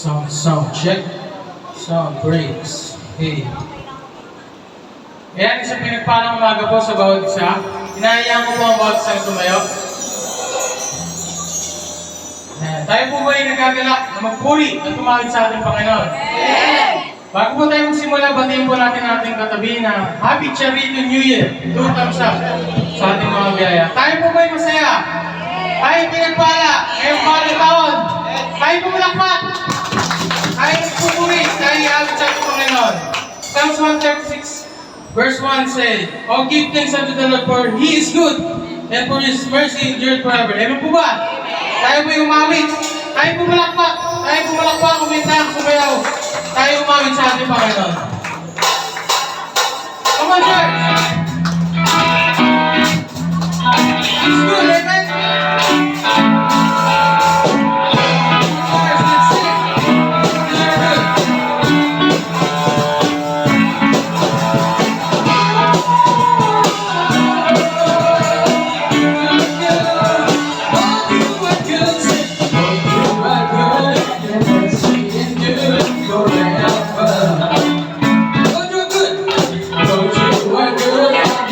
Sound check. Sound breaks. Okay. Ayan, isang pinagpalang umaga po sa bawat isa. Inahayaan ko po ang bawat isang tumayo. Ayan. Tayo po ba ay nagagalak na magpuri at tumawid sa ating Panginoon? Bago po tayo magsimula, batiin po natin ating katabi na Happy Charito New Year. 2 thumbs up sa ating mga biyaya. Tayo po ba ay masaya? Tayo pinagpala ngayong bagong taon. Tayo po malakpak. Tayo nagpupuri. Tayo iabot sa ating Panginoon. Psalms 136 verse 1 says, "Oh, give thanks unto the Lord, for He is good, and for His mercy endureth forever." Amen po ba? Tayo po yung umawit. Tayo po malakpak. Tayo po malakpak. Kumita, sumayaw. Tayo umawit sa ating Panginoon. Come on, church! It's good, amen?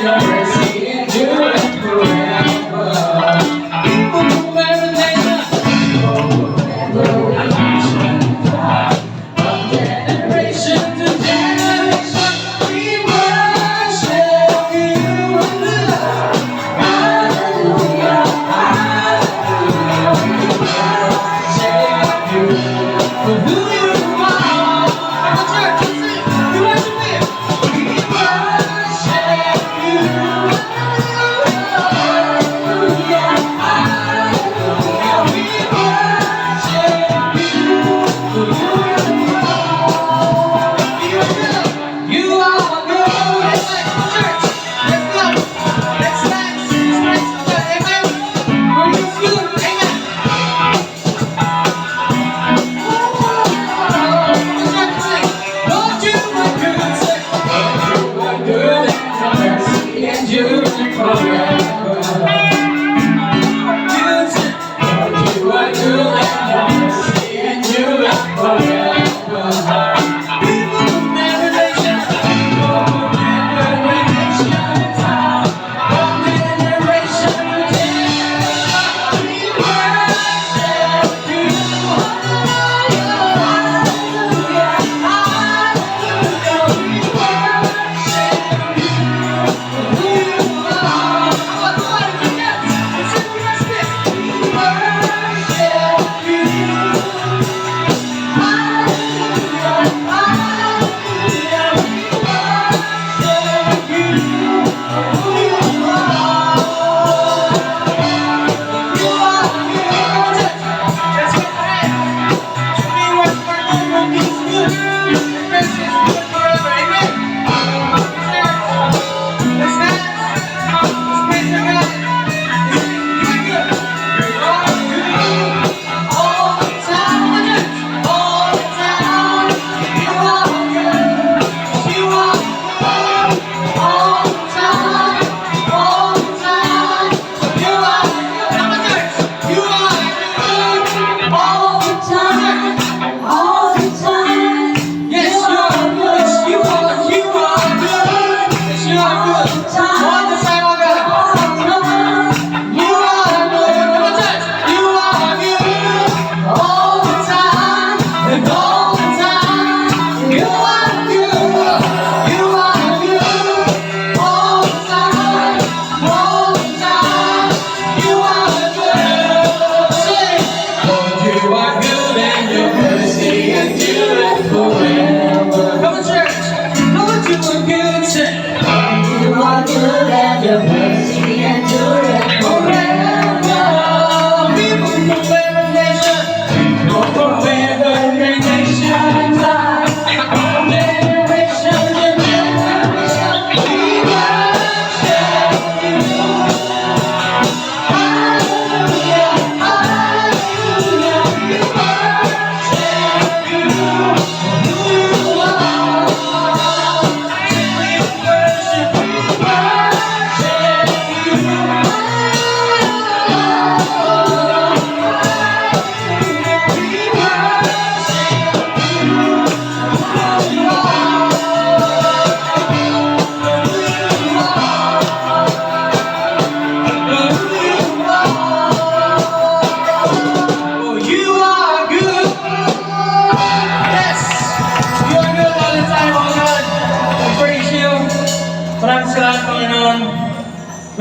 Let's sing. You're good.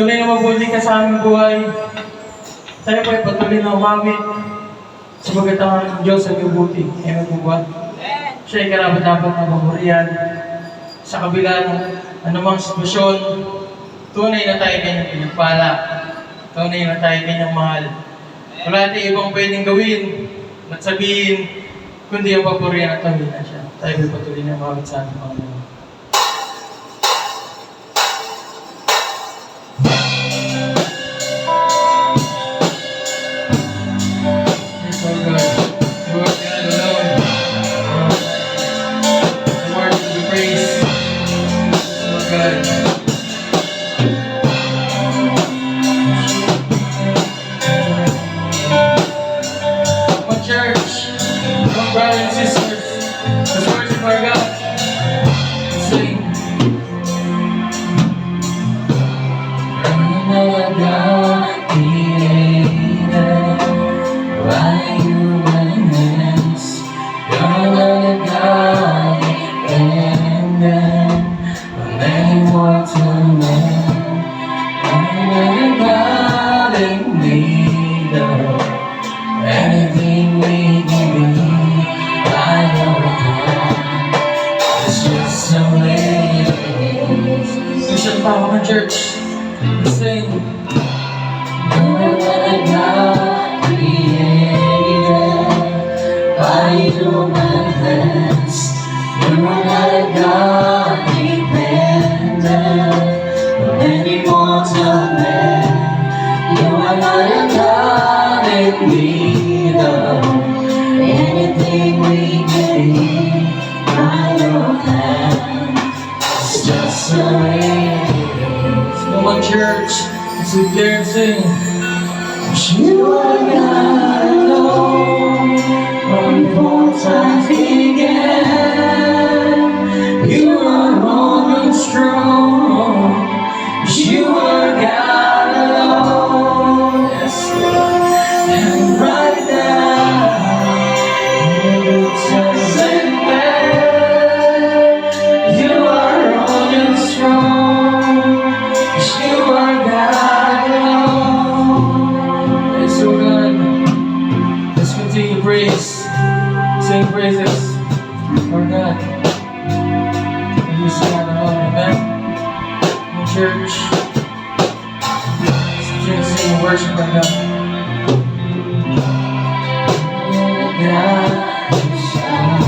Tunay na mabuti ka sa aming buhay. Tayo po ay patuloy na umawit. Sabagat ang Diyos ay mabuti. Amen po ba? Siya ay karapat-dapat na papurihan. Sa kabila ng anumang sitwasyon, tunay na tayo kanyang pinagpala. Tunay na tayo kanyang mahal. Wala tayong ibang pwedeng gawin at sabihin, kundi ang papurihan at tawin na siya. Tayo ay patuloy na umawit sa ating Panginoon. Church, sing. You're the God created by human hands. You're not a God dependent on any mortal man. You are not a God in need of anything we need by your hand. It's just the way. Come on, church, let's sit there and sing. You are God alone, from before time began. You are on your throne. You are God alone. Yes, Lord. And right now, in the times and bad, you are on your throne. You are God alone. Yes, oh God. Let's continue to praise. Sing praises for God. And we sing God alone. Amen. In church, let's continue to sing and worship our God. God is shown.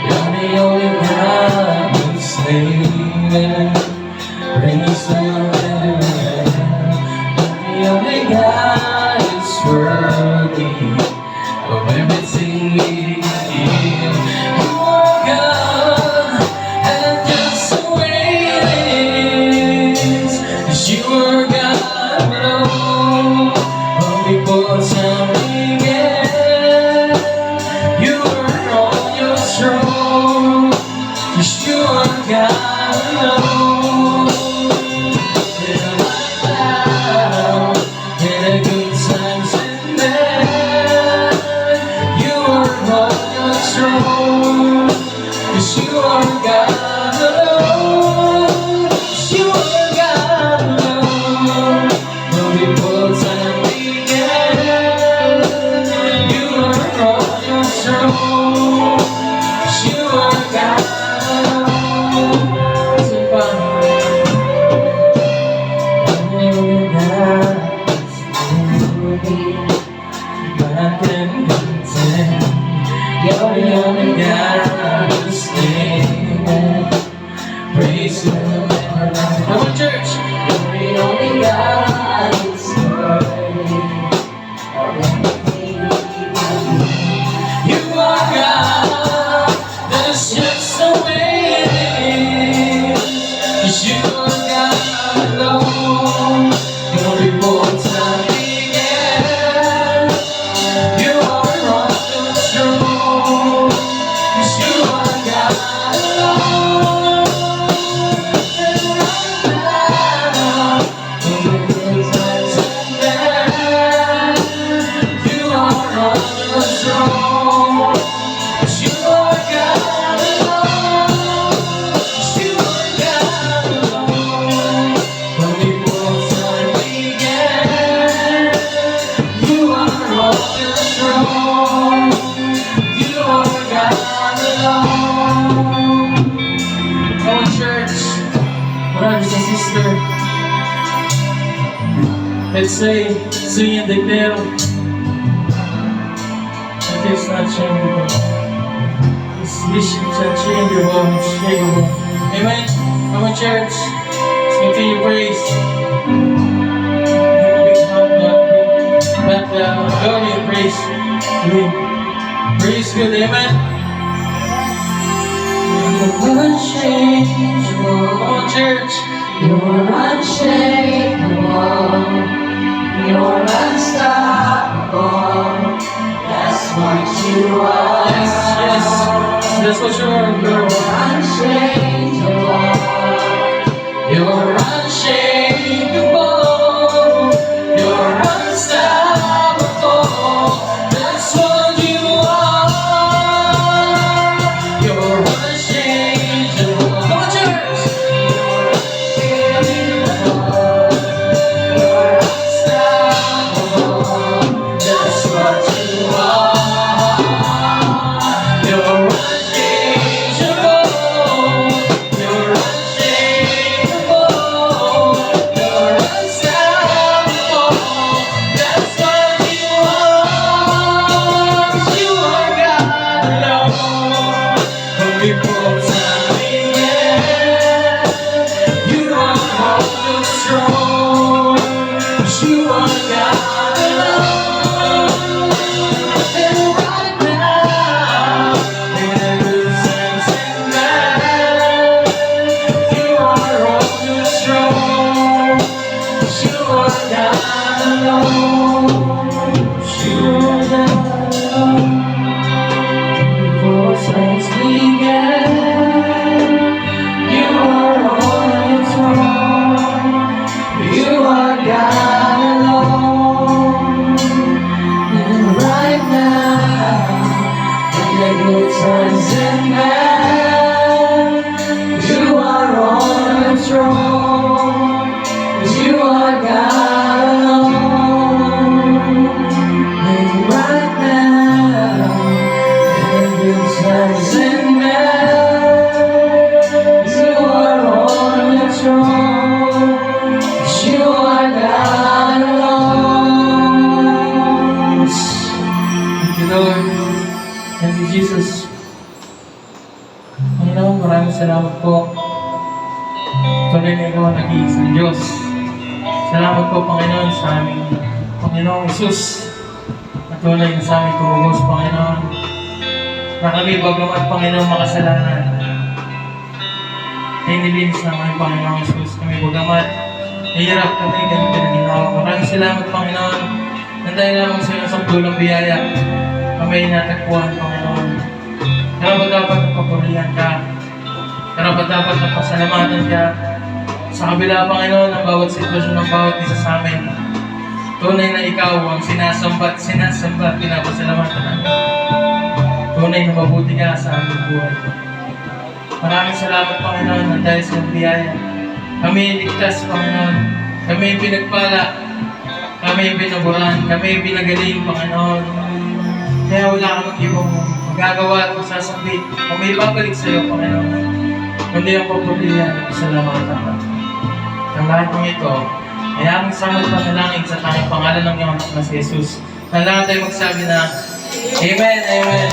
You're the only God who's saving. Praise the Lord. The only God is worthy of everything we give. You are God, and just the way it is. 'Cause you are God alone. From before time began, you are on your throne. 'Cause you are God alone. In the good times and bad, you Let's say, sing and declare, it is not changeable. This is unchangeable, unshakable. Amen. Come on, church. Let's continue praise. But glory and praise. Praise good. Amen. You're unchangeable. Come on, church. You're unshakable, you're unstoppable, that's what you are. Yes, yes, that's what you are, girl. You're unshakable, you're unstoppable, that's what you are. You're unchangeable. Come on, church. You are God alone. And right now, in the good times and bad, you are all too strong. You are God alone. You are God alone. Before times began, you are on your throne. You are God alone. And right now, in the good times and bad, you are on the throne. You are God alone. And right now, in the good times and bad, you are on the throne. You are God alone. Thank you, Lord. Thank you, Jesus. Panginoon, maraming salamat po. Tuloy na ikaw ang nag-iisang Diyos. Salamat po, Panginoon, sa aming Panginoong Isus. Patuloy na sa aming tumugos, Panginoon. Na kami, bagamat, Panginoon, makasalanan. Ay nilinis na kami, Panginoong Isus. Kami, bagamat hirap kami, ganito na ginawa. Maraming salamat, Panginoon. Nanday lamang sa iyong sakdulang biyaya. Kami ay natagpuan, Panginoon. Karapat-dapat na papurihan ka. Karapat-dapat na pasalamatan ka. Sa kabila, Panginoon, ng bawat sitwasyon ng bawat isa sa amin. Tunay na ikaw ang sinasamba at pinapasalamatan namin. Tunay na mabuti ka sa aming buhay. Maraming salamat, Panginoon, na dahil sa iyong biyaya. Kami ay ligtas, Panginoon. Kami ay pinagpala. Kami ay binaburan. Kami ay pinagaling, Panginoon. Kaya wala kamang ibang magagawa at masasabi. Kami ay babalik sa iyo, Panginoon. Kundi ang papurihan at pasalamatan ka. Ang lahat ng ito ay aming samot panalangin sa tanging pangalan ng iyong anak na si Jesus. Na lahat tayo magsabi na, Amen, Amen.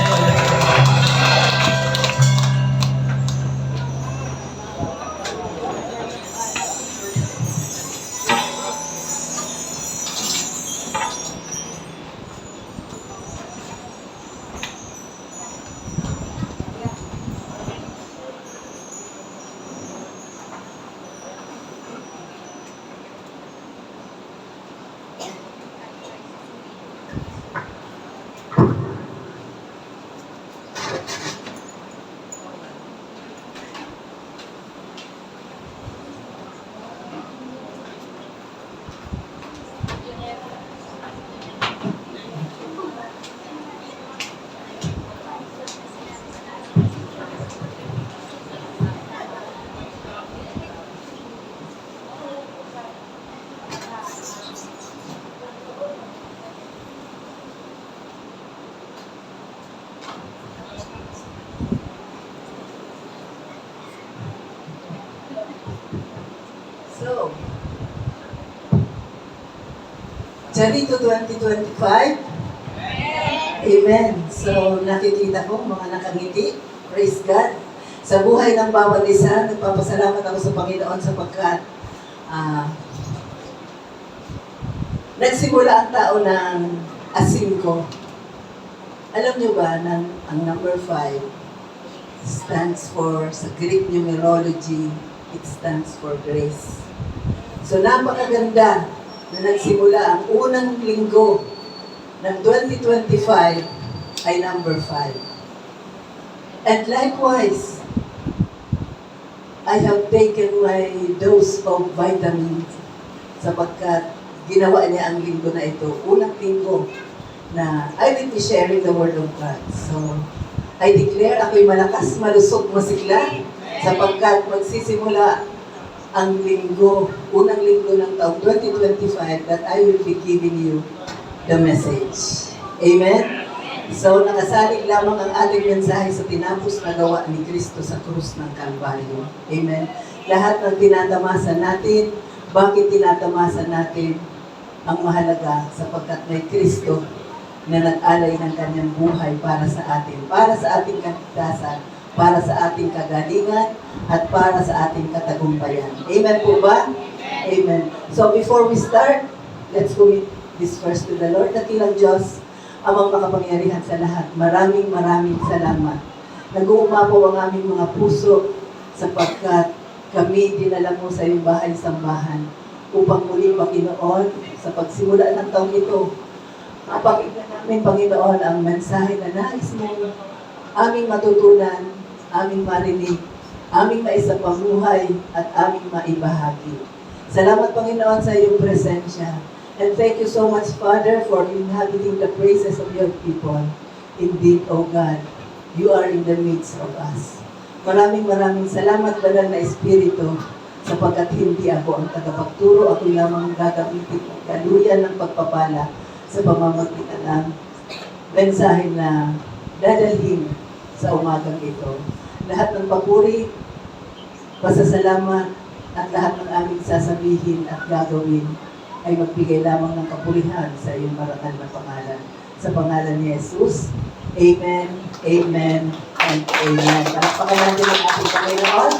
Charito 2025? Amen. So, nakikita ko mga nakangiti. Praise God. Sa buhay ng bawat isa, nagpapasalamat ako sa Panginoon sapagkat nagsimula ang tao ng asin ko. Alam niyo ba na ang number 5 stands for, sa Greek numerology, it stands for grace. So, napakaganda na nagsimula ang unang linggo ng 2025 ay number 5. And likewise, I have taken my dose of vitamins sapagkat ginawa niya ang linggo na ito. Unang linggo na I will be sharing the Word of God. So, I declare ako'y malakas, malusog, masigla sapagkat magsisimula ang linggo, unang linggo ng taong 2025 that I will be giving you the message. Amen? So, nakasalig lamang ang ating mensahe sa tinapos na gawa ni Kristo sa krus ng Kalbaryo. Amen? Lahat ng tinatamasa natin, bakit tinatamasa natin ang mahalaga sapagkat may Kristo na nag-alay ng kanyang buhay para sa ating kaligtasan, para sa ating kagalingan, at para sa ating katagumpayan. Amen po ba? Amen. So before we start, let's commit this first to the Lord. Dakilang Diyos, amang makapangyarihan sa lahat. Maraming salamat. Nag-uumapaw ang aming mga puso sapagkat kami dinala mo sa iyong bahay-sambahan upang muli, Panginoon, sa pagsimula ng taong ito, mapakinggan namin, Panginoon, ang mensahe na nais mo aming matutunan, aming marinig, aming maisapamuhay, at aming maibahagi. Salamat, Panginoon, sa iyong presensya. And thank you so much, Father, for inhabiting the praises of your people. Indeed, O God, you are in the midst of us. Maraming salamat, Banal na Espiritu, sapagkat hindi ako ang tagapagturo, ako lamang gagamitin ng kaluyan ng pagpapala sa pamamagitan ng mensahe na dadalhin sa umagang ito. Lahat ng papuri, pasasalamat, at lahat ng aming sasabihin at gagawin ay magbigay lamang ng kapulihan sa iyong marangal na pangalan. Sa pangalan ni Jesus, Amen, Amen, and Amen. Palakpakan natin ang ating Panginoon.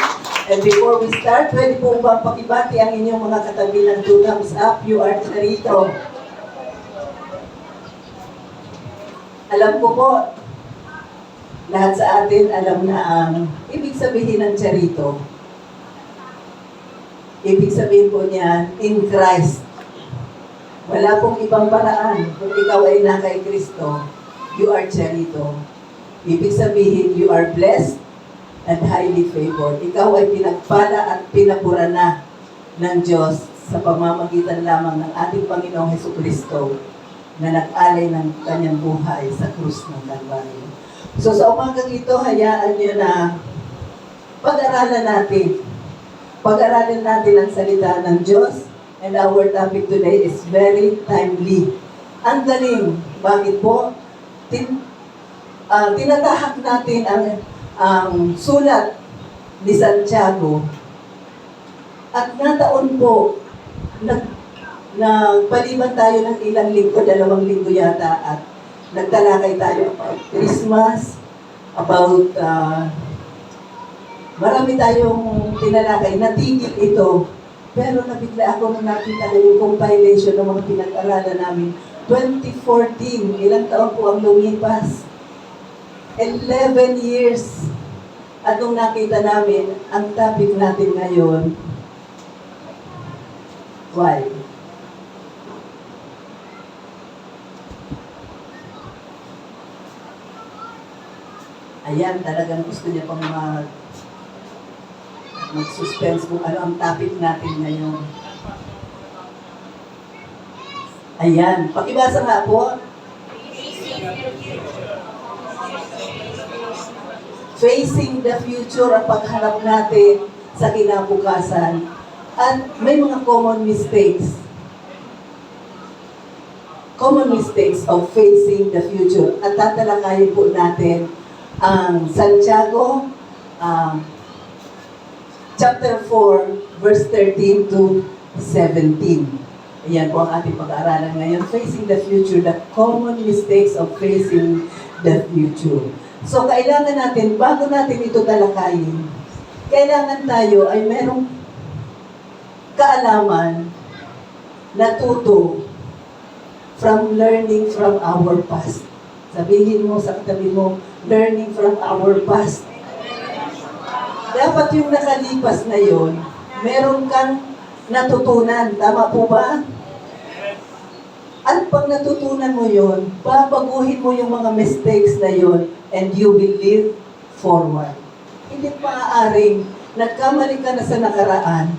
And before we start, pwede po ba pakibati ang inyong mga katabi ng 2 thumbs up? You are Charito. Alam ko po, lahat sa atin alam na ang ibig sabihin ng Charito. Ibig sabihin po niya, in Christ. Wala pong ibang paraan. Kung ikaw ay na kay Kristo, you are Charito. Ibig sabihin, you are blessed and highly favored. Ikaw ay pinagpala at pinapura na ng Diyos sa pamamagitan lamang ng ating Panginoong Hesukristo na nag-alay ng kanyang buhay sa krus ng Kalbaryo. So sa umagang ito, hayaan niyo na pag-aralan natin ang salita ng Diyos. And our topic today is very timely. Ang galing. Bakit po? Tinatahak natin ang sulat ni Santiago. At nataon po, nagpaliban tayo ng ilang linggo, 2 linggo yata, at nagtalakay tayo about Christmas, about marami tayong tinalakay. Natigil ito. Pero nabigla ako nung nakita ko yung compilation ng mga pinag-aralan namin. 2014, ilang taon po ang lumipas. 11 years. At nung nakita namin, ang topic natin ngayon, why? Ayan, talagang gusto niya pang mag-suspense kung ano ang topic natin ngayon. Ayan, pakibasa nga po. Facing the future, ang pagharap natin sa kinabukasan. At may mga common mistakes. Common mistakes of facing the future. At tatalakayin po natin ang Santiago, chapter 4, verse 13 to 17. Ayan po ang ating pag-aaralan ngayon. Facing the future, the common mistakes of facing the future. So, kailangan natin, bago natin ito talakayin, kailangan tayo ay merong kaalaman, natuto from learning from our past. Sabihin mo sa katabi mo, learning from our past. Dapat yung nakalipas na yon, meron kang natutunan. Tama po ba? At pag natutunan mo yon, babaguhin mo yung mga mistakes na yon and you will live forward. Hindi maaaring nagkamali ka na sa nakaraan,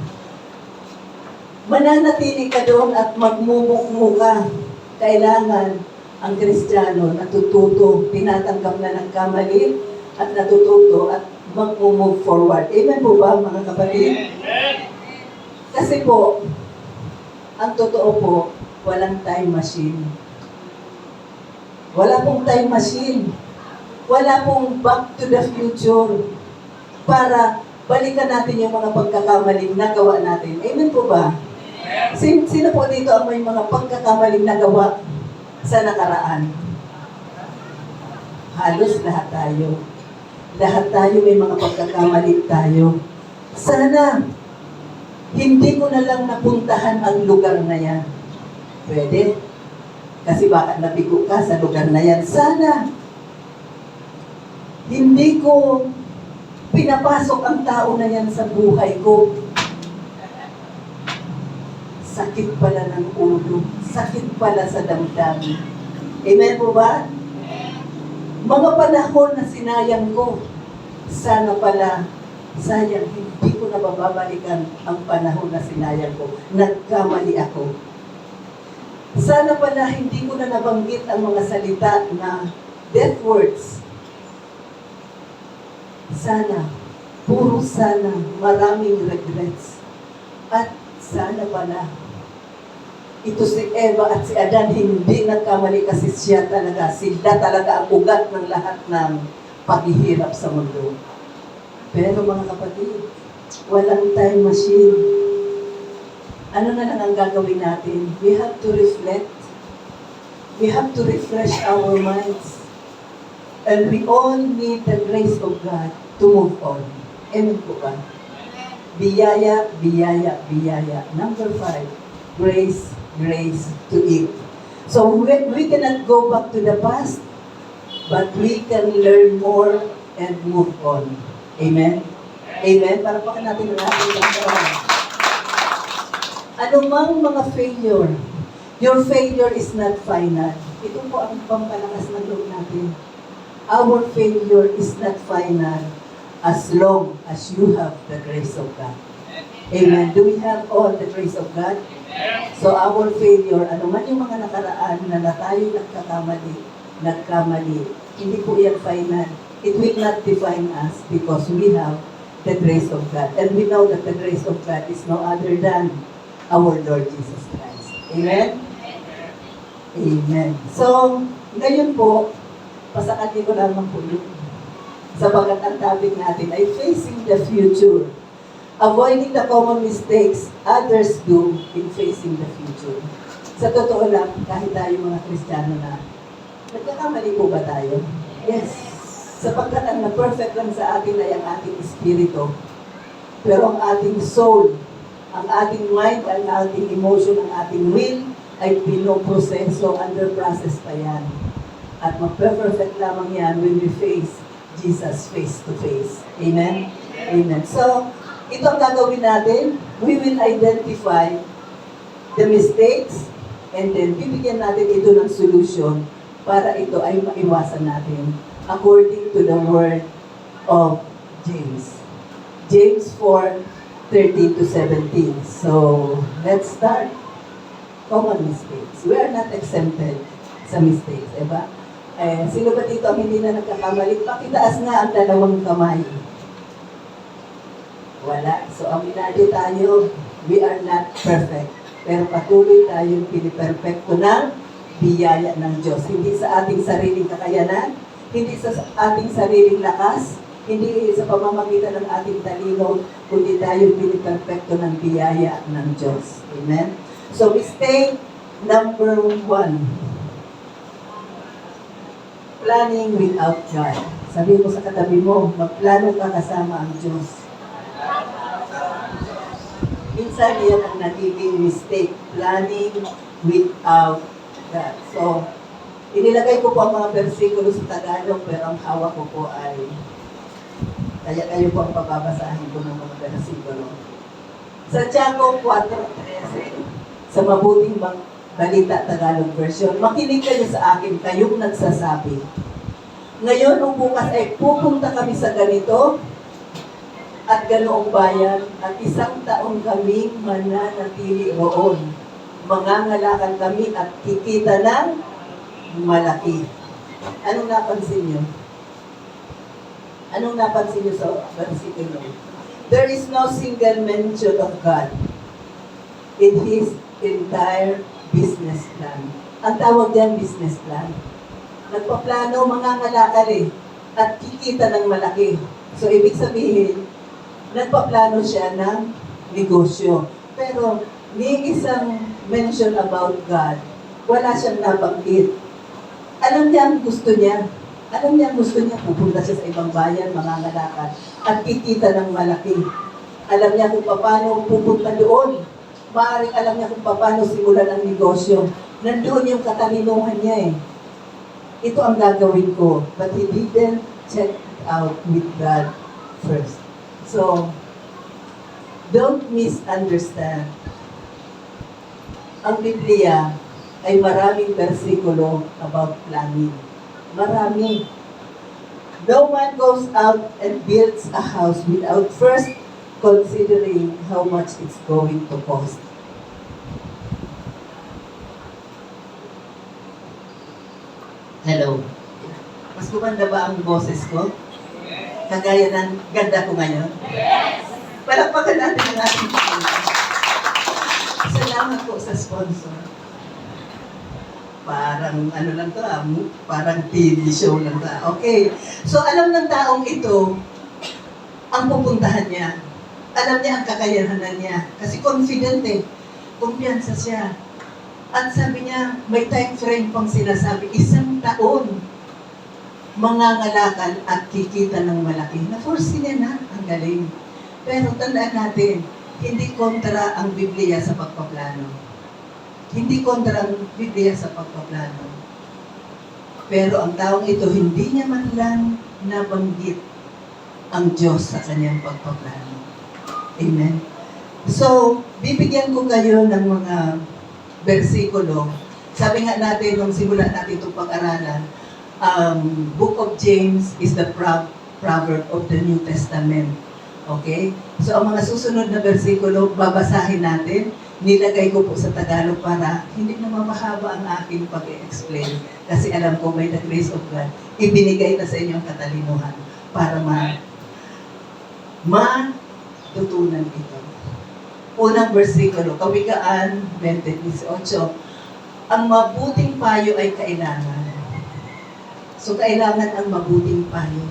mananatili ka doon at magmumukmo ka. Kailangan ang Kristiyano natututo, tinatanggap na ng kamali at natututo at mag-move forward. Amen po ba, mga kapatid? Kasi po, ang totoo po, walang time machine. Wala pong time machine. Wala pong back to the future para balikan natin yung mga pagkakamaling nagawa natin. Amen po ba? Sino po dito ang may mga pagkakamaling nagawa sa nakaraan? Halos lahat tayo. Lahat tayo may mga pagkakamali tayo. Sana, hindi ko na lang napuntahan ang lugar na yan. Pwede. Kasi baka nabigo ka sa lugar na yan. Sana, hindi ko pinapasok ang tao na yan sa buhay ko. Sakit pala ng ulo. Sakit pala sa damdamin. Amen po ba? Mga panahon na sinayang ko. Sana pala, sayang, hindi ko na mababalikan ang panahon na sinayang ko. Nagkamali ako. Sana pala, hindi ko na nabanggit ang mga salita na death words. Sana, puro sana, maraming regrets. At sana pala, ito si Eva at si Adan hindi nagkamali kasi sila talaga ang ugat ng lahat ng paghihirap sa mundo. Pero mga kapatid, walang time machine. Ano na lang ang gagawin natin? We have to reflect. We have to refresh our minds. And we all need the grace of God to move on. Amen po ba? Biyaya, biyaya, biyaya. Number 5, grace, grace to it. So we cannot go back to the past, but we can learn more and move on. Amen? Amen? Para pa natin ang ating pagkakas. Anumang mga failure, your failure is not final. Ito po ang pampalakas ng loob natin. Our failure is not final as long as you have the grace of God. Amen. Do we have all the grace of God? So our failure, ano man yung mga nakaraan na tayo nagkamali, hindi po yan final. It will not define us because we have the grace of God. And we know that the grace of God is no other than our Lord Jesus Christ. Amen? Amen. So, ngayon po, pasakali ko lamang po yun. Sabagat ang topic natin ay facing the future. Avoiding the common mistakes others do in facing the future. Sa totoo lang, kahit tayo mga Kristiyano na, nagkakamali po ba tayo? Yes. Sapagkat ang na-perfect lang sa atin ay ang ating espiritu. Pero ang ating soul, ang ating mind, ang ating emotion, ang ating will, ay pinoproseso, under process pa yan. At mag-perfect lamang yan when we face Jesus face to face. Amen? Amen. So, ito ang gagawin natin. We will identify the mistakes and then bibigyan natin ito ng solution para ito ay maiwasan natin according to the word of James. James 4:13 to 17. So, let's start. Common mistakes. We are not exempted sa mistakes, diba? Sino ba dito ang hindi na nagkakamali? Pakitaas nga ang dalawang kamay. Wala. So, aminado tayo, we are not perfect. Pero patuloy tayong piniperfecto ng biyaya ng Diyos. Hindi sa ating sariling kakayanan, hindi sa ating sariling lakas, hindi sa pamamagitan ng ating talino, kundi tayo piniperfecto ng biyaya ng Diyos. Amen? So mistake number 1. Planning without God. Sabi mo sa katabi mo, magplano ka kasama ang Diyos. Minsan yan ang nagiging mistake, planning without God. So, inilagay ko po ang mga bersikulo sa Tagalog, pero ang hawak ko po ay, kaya kayo po ang pababasahin ko ng mga bersikulo. Sa Tiago 4:13, sa Mabuting Balita Tagalog version, makinig kayo sa akin, kayong nagsasabi. Ngayon o bukas ay pupunta kami sa ganito at ganoong bayan at 1 taon kaming mananatili roon. Mangangalakan kami at kikita ng malaki. Anong napansin nyo? Anong napansin nyo sa versikulo? There is no single mention of God in His entire business plan. Ang tawag diyan business plan. Nagpaplano, mangangalakal at kikita ng malaki. So, ibig sabihin, nagpaplano siya ng negosyo. Pero, ni isang mention about God, wala siyang nabanggit. Alam niya ang gusto niya. Alam niya ang gusto niya, pupunta siya sa ibang bayan, mangangalakal, at kikita ng malaki. Alam niya kung paano pupunta doon. Maaaring alam niya kung paano simulan ang negosyo. Nandoon yung katalinuhan niya Ito ang gagawin ko. But he didn't check out with God first. So, don't misunderstand. Ang Biblia ay maraming versikulo about planning. Marami. No one goes out and builds a house without first considering how much it's going to cost. Hello. Mas gumanda ba ang boses ko? Kagaya ng ganda ko ngayon? Yes! Palakpakan natin ang ating Panginoon. Salamat po sa sponsor. Parang ano lang to parang TV show lang to Okay. So alam ng taong ito ang pupuntahan niya. Alam niya ang kakayahan niya. Kasi confident Kumpiyansa siya. At sabi niya, may time frame pang sinasabi, 1 taon. Mangangalakan at kikita ng malaki. Na-force niya na, ang galing. Pero tandaan natin, hindi kontra ang Biblia sa pagpaplano. Hindi kontra ang Biblia sa pagpaplano. Pero ang taong ito, hindi niya man lang nabanggit ang Diyos sa kanyang pagpaplano. Amen? So, bibigyan ko kayo ng mga versikulo. Sabi nga natin, nung simula natin itong pag-aralan, Book of James is the proverb of the New Testament. Okay? So, ang mga susunod na versikulo, babasahin natin. Nilagay ko po sa Tagalog para hindi na mamahaba ang aking pag-explain. Kasi alam ko, by the grace of God, ibinigay na sa inyong katalinuhan para matutunan ito. Unang versikulo, Kawikaan 20:18. Ang mabuting payo ay kailangan. So, kailangan ang mabuting payo.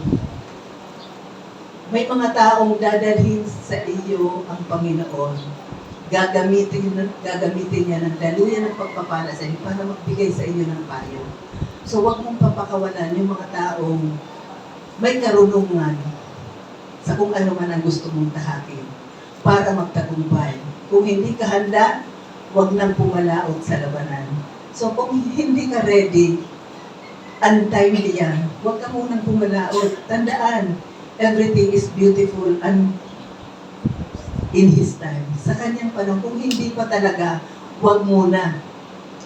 May mga taong dadalhin sa iyo ang Panginoon. Gagamitin niya ng daluyan ng pagpapala sa iyo para magbigay sa iyo ng payo. So, huwag mong papakawalan yung mga taong may karunungan sa kung ano man ang gusto mong tahakin para magtagumpay. Kung hindi ka handa, huwag nang pumalaot sa labanan. So kung hindi ka ready, untimely yan, huwag ka munang pumalaot. Tandaan, everything is beautiful and in His time. Sa kanyang panahon, kung hindi pa talaga, huwag muna.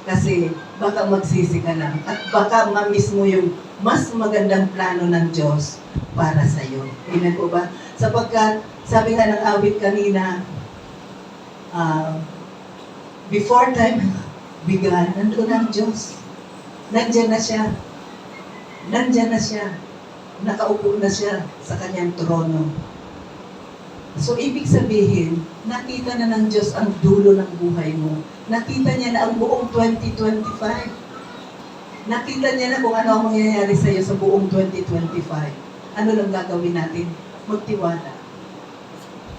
Kasi baka magsisi ka lang at baka ma-miss mo yung mas magandang plano ng Diyos para sa iyo. Amen po ba? Sapagkat, sabi nga ng awit kanina, before time began, nandun ang Diyos. Nandyan na siya. Nandyan na siya. Nakaupo na siya sa kanyang trono. So, ibig sabihin, nakita na ng Diyos ang dulo ng buhay mo. Nakita niya na ang buong 2025. Nakita niya na kung ano ang mangyayari sa iyo sa buong 2025. Ano lang gagawin natin? Magtiwala.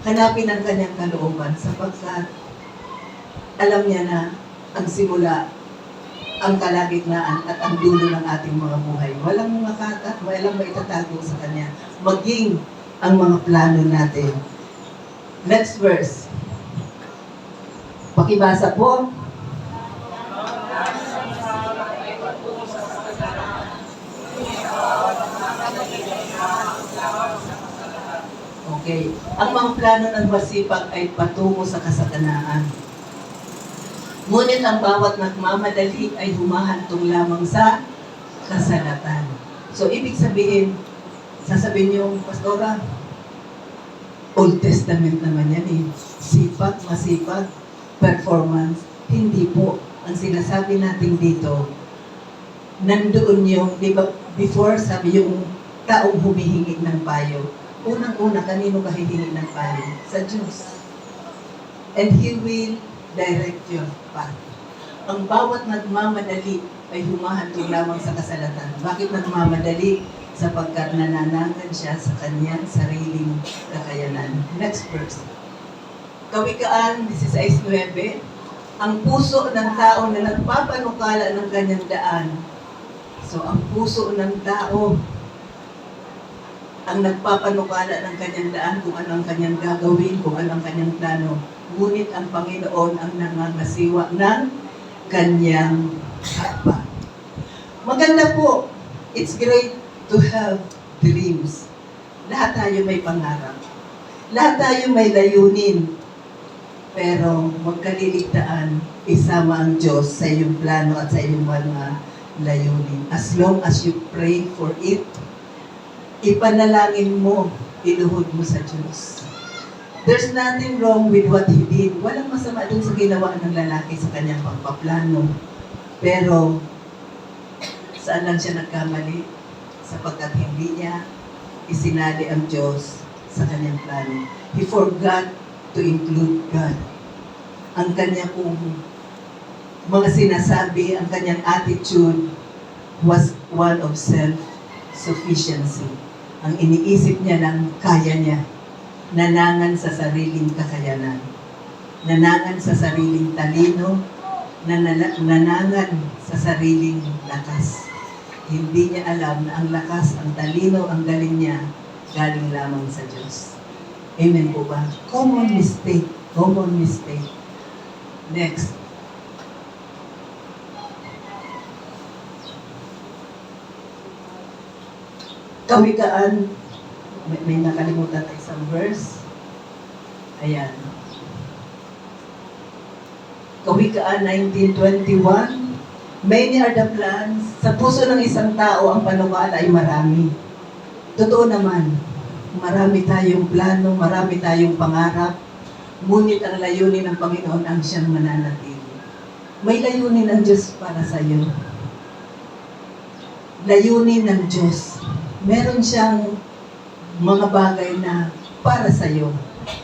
Hanapin ang kanyang kalooban sapagkat alam niya na ang simula, ang kalagitnaan at ang dulo ng ating mga buhay. Walang maitatago sa Kanya. Maging ang mga plano natin. Next verse. Pakibasa po. Okay. Ang mga plano ng masipag ay patungo sa kasaganaan. Ngunit ang bawat nagmamadali ay humahantong lamang sa kasalatan. So, ibig sabihin, sasabihin niyo, Pastora, Old Testament naman yan eh. Sipag, masipag, performance. Hindi po. Ang sinasabi natin dito, nandoon yung, di ba, before sabi yung taong humihingi ng payo. Unang-una, kanino ka hihingi ng payo? Sa Diyos. And He will direct your path. Ang bawat nagmamadali ay humahantong lamang sa kasalatan. Bakit nagmamadali? Sapagkat nanananggan siya sa kanyang sariling kakayanan. Next verse. Kawikaan 16:9. Ang puso ng tao na nagpapanukala ng kanyang daan. So, ang puso ng tao ang nagpapanukala ng kanyang daan kung ano ang kanyang gagawin, kung ano ang kanyang plano. Ngunit ang Panginoon ang nangangasiwa ng kanyang hapa. Maganda po. It's great to have dreams. Lahat tayo may pangarap. Lahat tayo may layunin. Pero magkaliligtaan, isama ang Diyos sa iyong plano at sa iyong mga layunin. As long as you pray for it, ipanalangin mo, iluhod mo sa Diyos. There's nothing wrong with what he did. Walang masama dun sa ginawa ng lalaki sa kanyang pagpaplano. Pero, saan lang siya nagkamali? Sapagkat hindi niya isinali ang Diyos sa kanyang plano. He forgot to include God. Ang kanyang mga sinasabi, ang kanyang attitude was one of self-sufficiency. Ang iniisip niya lang kaya niya. Nanangan sa sariling kakayanan. Nanangan sa sariling talino. Nanangan sa sariling lakas. Hindi niya alam na ang lakas, ang talino, ang galing niya, galing lamang sa Diyos. Amen po ba? Common mistake. Common mistake. Next. Kawikaan, may nakalimutan na isang verse. Ayan. Kawikaan 19:21. Many are the plans. Sa puso ng isang tao, ang panukala ay marami. Totoo naman, marami tayong plano, marami tayong pangarap, ngunit ang layunin ng Panginoon ang siyang mananatili. May layunin ng Diyos para sa iyo. Layunin ng Diyos. Meron siyang mga bagay na para sa iyo.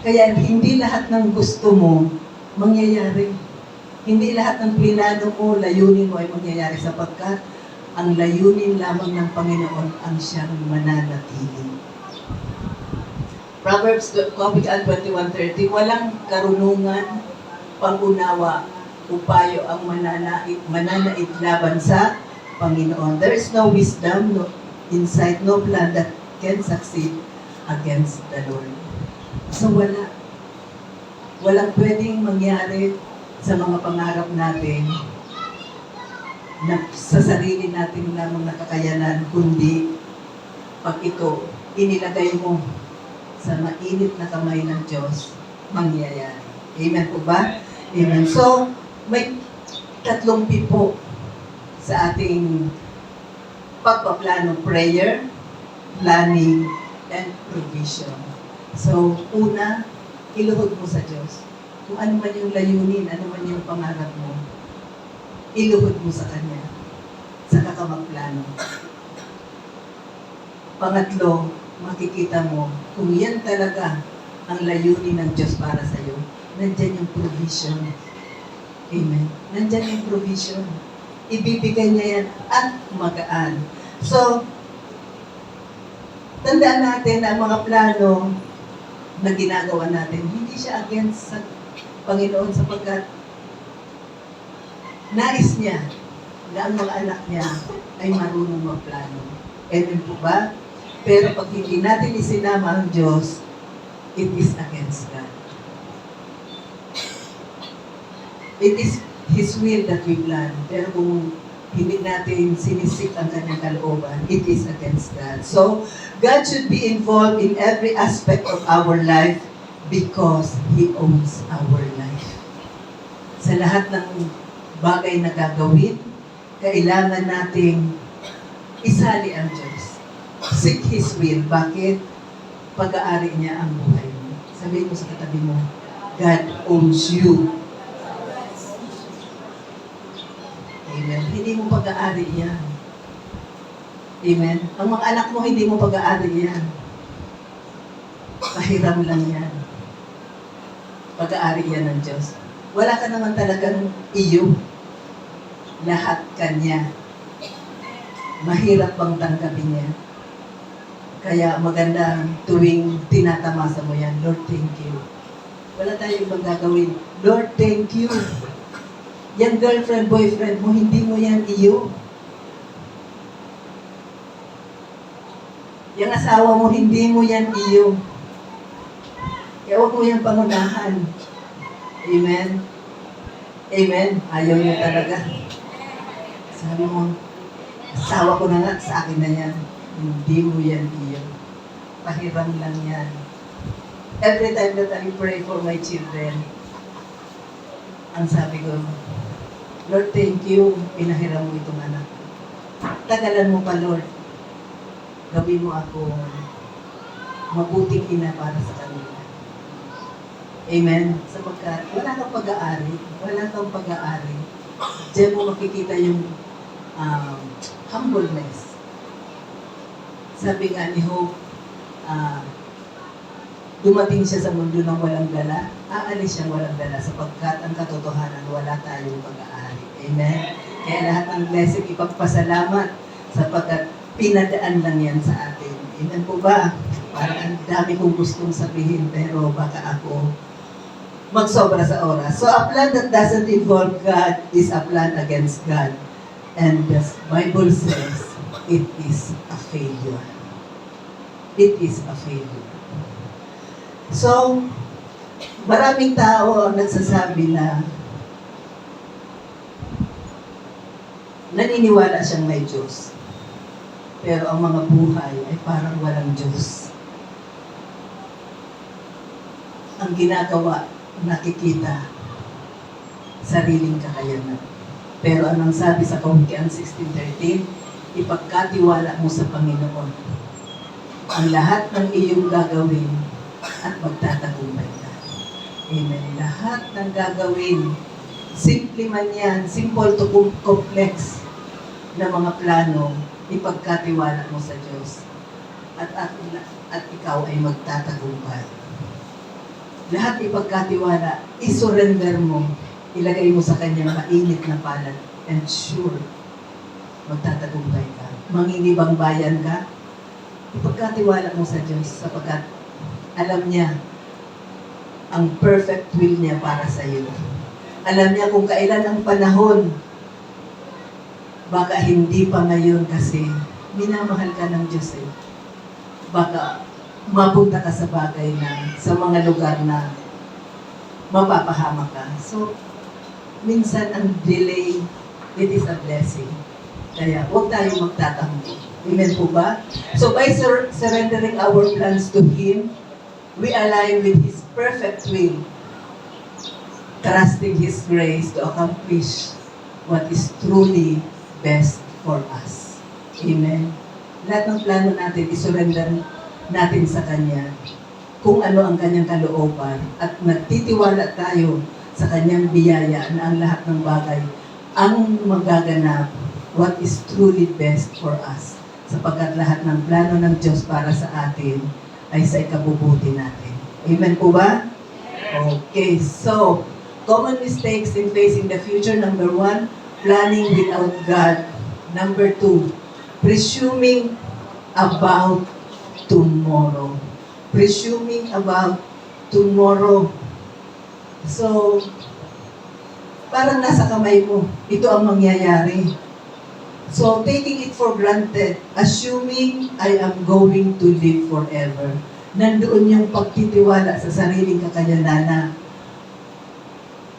Kaya hindi lahat ng gusto mo mangyayari. Hindi lahat ng plinano mo, layunin mo ay mangyayari sapagkat ang layunin lamang ng Panginoon ang siyang mananatili. Proverbs 21:30, walang karunungan, pangunawa, upayo ang mananait laban sa Panginoon. There is no wisdom, no insight, no plan that can succeed against the Lord. So walang pwedeng mangyari sa mga pangarap natin na sa sarili natin lamang nakakayanan, kundi pag ito inilagay mo sa mainit na kamay ng Diyos, mangyayari. Amen po ba? Amen. So, may 3 P po sa ating pagpaplano: prayer, planning, and provision. So, una, iluhod mo sa Diyos. Kung ano man yung layunin, ano man yung pangarap mo, iluhod mo sa Kanya. Saka ka magplano. Pangatlo, makikita mo kung yan talaga ang layunin ng Diyos para sa iyo. Nandyan yung provision. Amen. Nandyan yung provision. Ibibigay niya yan at magaan. So, tandaan natin na ang mga plano na ginagawa natin, hindi siya against sa Panginoon sapagkat nais niya na ang mga anak niya ay marunong magplano. Amen po ba? Pero pag hindi natin isinama ang Diyos, it is against God. It is His will that we plan. Pero kung hindi natin sinisik ang kanyang kalooban, it is against God. So, God should be involved in every aspect of our life because He owns our life. Sa lahat ng bagay na gagawin, kailangan nating isali ang Diyos. Seek His will. Bakit? Pag-aari niya ang buhay mo. Sabihin mo sa katabi mo, God owns you. Amen. Hindi mo pag-aari yan. Amen. Ang mga anak mo, hindi mo pag-aari yan. Pahiram lang yan. Pag-aari yan ng Diyos. Wala ka naman talagang iyo. Lahat Kanya. Mahirap bang tanggapin niya? Kaya maganda tuwing tinatamasa mo yan, Lord, thank you. Wala tayong ibang gagawin. Lord, thank you. Yang girlfriend, boyfriend mo, hindi mo yan iyo. Yang asawa mo, hindi mo yan iyo. Kaya huwag mo yan pangunahan. Amen? Amen? Ayaw niyo talaga. Sabi mo, asawa ko na nga, sa akin na yan. Hindi mo yan iyo. Pahiram lang yan. Every time that I pray for my children, ang sabi ko, Lord, thank you, pinahiram mo itong anak. Tagalan mo pa, Lord. Gawin mo ako mabuting ina para sa kanila. Amen? Sapagkat wala kang pag-aari. Wala kang pag-aari. Diyan mo makikita yung humbleness. Sabi nga ni Hope, dumating siya sa mundo ng walang dala, aalis siyang walang dala sapagkat ang katotohanan, wala tayong pag-aari. Amen? Kaya lahat ng blessing ipagpasalamat sapagkat pinadaan lang yan sa atin. Amen po ba? Parang ang dami kong gustong sabihin pero baka ako magsobra sa oras. So a plan that doesn't involve God is a plan against God. And the Bible says, it is a failure. It is a failure. So, maraming tao ang nagsasabi na naniniwala siyang may Diyos. Pero ang mga buhay ay parang walang Diyos. Ang ginagawa, nakikita, sariling kakayanan. Pero anong sabi sa Kawikaan 16:13, ipagkatiwala mo sa Panginoon ang lahat ng iyong gagawin at magtatagumpay ka. Amen. Lahat ng gagawin, simple man yan, simple to complex na mga plano, ipagkatiwala mo sa Diyos. At ikaw ay magtatagumpay. Lahat ipagkatiwala, isurrender mo, ilagay mo sa kanyang mainit na palad, and sure, magtatagumpay ka. Manginibang bayan ka, ipagkatiwala mo sa Diyos sapagkat alam niya ang perfect will niya para sa iyo. Alam niya kung kailan ang panahon. Baka hindi pa ngayon kasi minamahal ka ng Diyos eh. Baka mapunta ka sa bagay na, sa mga lugar na mapapahamak ka. So, minsan ang delay, it is a blessing. Kaya huwag tayong magtatampo. Amen po ba? So by surrendering our plans to Him, we align with His perfect will, trusting His grace to accomplish what is truly best for us. Amen. Lahat ng plano natin, isurrender natin sa Kanya kung ano ang Kanyang kalooban at nagtitiwala tayo sa Kanyang biyaya na ang lahat ng bagay ang magaganap what is truly best for us. Sapagkat lahat ng plano ng Diyos para sa atin ay sa ikabubuti natin. Amen po ba? Okay, so, common mistakes in facing the future. Number 1, planning without God. Number 2, presuming about tomorrow. Presuming about tomorrow. So, parang nasa kamay mo. Ito ang mangyayari. So, taking it for granted, assuming I am going to live forever. Nandoon yung pagtitiwala sa sariling kakayanan na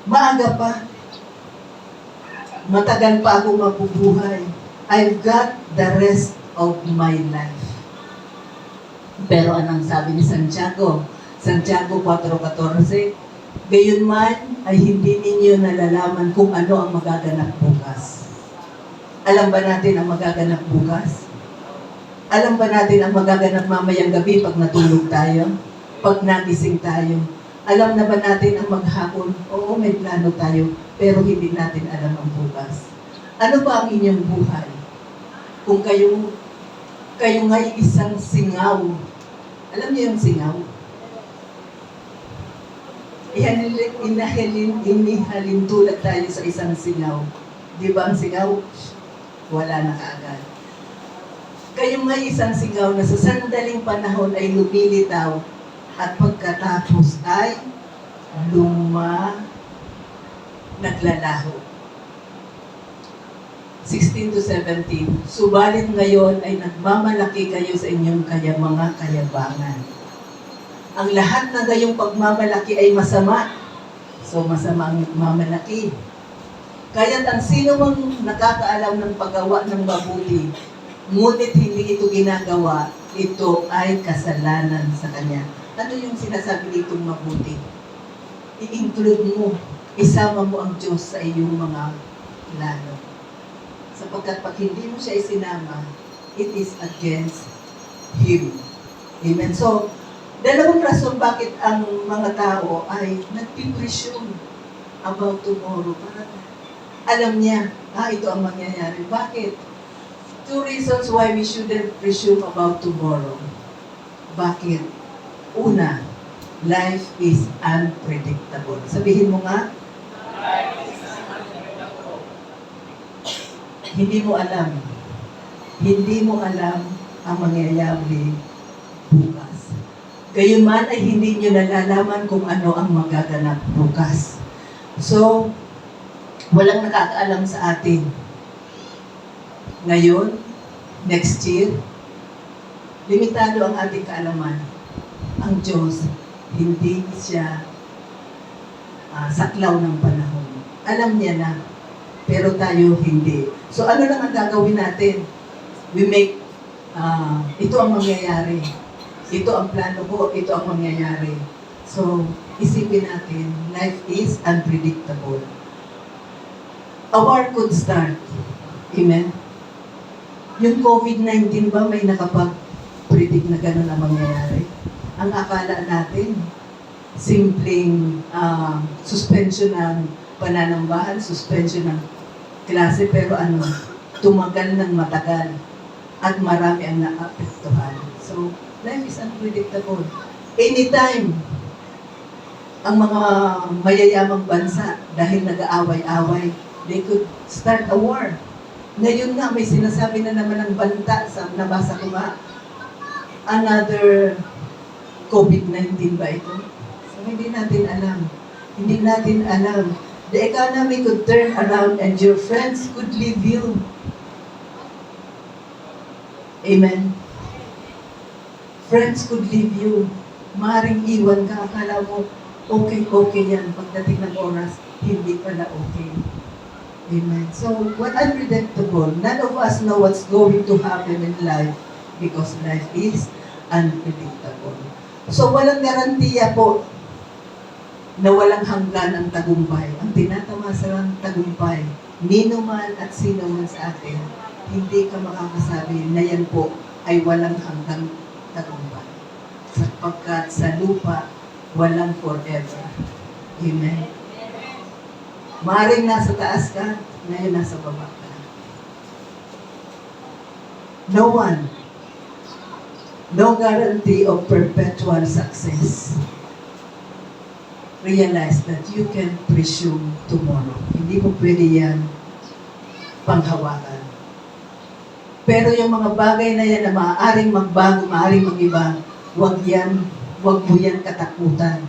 maaga pa, matagal pa ako mabubuhay. I've got the rest of my life. Pero anong sabi ni Santiago? Santiago 4:14, gayunman ay hindi ninyo nalalaman kung ano ang magaganap bukas. Alam ba natin ang magaganap bukas? Alam ba natin ang magaganap mamayang gabi pag natulog tayo? Pag nagising tayo? Alam na ba natin ang maghapon? Oo, may plano tayo, pero hindi natin alam ang bukas. Ano ba ang inyong buhay? Kung kayo nga'y isang singaw, alam niyo yung singaw? Inihalin tulad tayo sa isang singaw. Di ba ang singaw? Wala na kaagad. Kayo may isang singaw na sa sandaling panahon ay lumilitaw at pagkatapos ay naglalaho. 16 to 17. Subalit ngayon ay nagmamalaki kayo sa inyong mga kayabangan. Ang lahat na gayong pagmamalaki ay masama. So masama ang nagmamalaki. Kaya't ang sino mang nakakaalam ng paggawa ng mabuti, ngunit hindi ito ginagawa, ito ay kasalanan sa kanya. Ano yung sinasabi ditong mabuti? I-include mo, isama mo ang Diyos sa iyong mga plano. Sapagkat pag hindi mo siya isinama, it is against Him. Amen. So, dalawang rason bakit ang mga tao ay nagpipresume about tomorrow. Parang alam niya, ito ang mangyayari. Bakit? 2 reasons why we shouldn't presume about tomorrow. Bakit? Una, life is unpredictable. Sabihin mo nga, hindi mo alam. Hindi mo alam ang mangyayari bukas. Gayunman ay hindi nyo nalalaman kung ano ang magaganap bukas. So, walang nakakaalam sa atin. Ngayon, next year, limitado ang ating kaalaman. Ang Diyos, hindi siya saklaw ng panahon. Alam niya na, pero tayo hindi. So ano lang ang gagawin natin? We make, ito ang mangyayari. Ito ang plano ko, ito ang mangyayari. So, isipin natin, life is unpredictable. A war could start. Amen? Yung COVID-19 ba may nakapag-predict na gano'n ang mangyayari? Ang akala natin, simpleng suspension ng pananambahan, suspension ng klase, pero tumagal ng matagal at marami ang naapektuhan. So, life is unpredictable. Anytime, ang mga mayayamang bansa, dahil nag-aaway-away, they could start a war. Ngayon nga, may sinasabi na naman ng banta, nabasa ko nga, another COVID-19 ba ito? So, hindi natin alam. Hindi natin alam. The economy could turn around and your friends could leave you. Amen. Friends could leave you. Maring iwan ka, akala mo, okay yan. Pagdating ng oras, hindi pala okay. Amen. So, what unpredictable, none of us know what's going to happen in life because life is unpredictable. So, walang garantiya po na walang hanggan ang tagumpay. Ang tinatawag ng tagumpay, nino man at sino man sa atin, hindi ka makakasabi na yan po ay walang hanggang tagumpay. Sapagkat sa lupa, walang forever. Amen. Maaaring nasa taas ka, ngayon nasa baba ka. No one, no guarantee of perpetual success. Realize that you can presume tomorrow. Hindi mo pwede yan panghawakan. Pero yung mga bagay na yan na maaaring magbago, maaaring mag-iba, wag mo yan katakutan.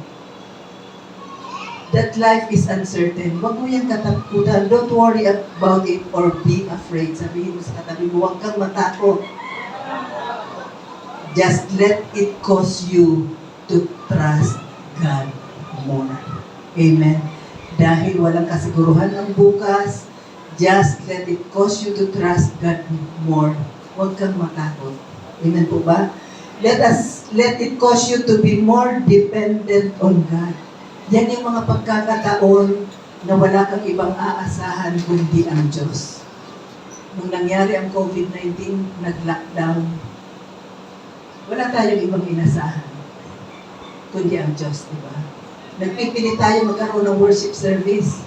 that life is uncertain. Huwag mo yan katakutan. Don't worry about it or be afraid. Sabihin mo sa katabi mo, huwag kang matakot. Just let it cause you to trust God more. Amen. Dahil walang kasiguruhan ng bukas, just let it cause you to trust God more. Huwag kang matakot. Amen po ba? Let it cause you to be more dependent on God. Yan yung mga pagkakataon na wala kang ibang aasahan kundi ang Diyos. Nung nangyari ang COVID-19, nag-lockdown, wala tayong ibang inasahan kundi ang Diyos, di ba? Nagpipili tayo magkaroon ng worship service.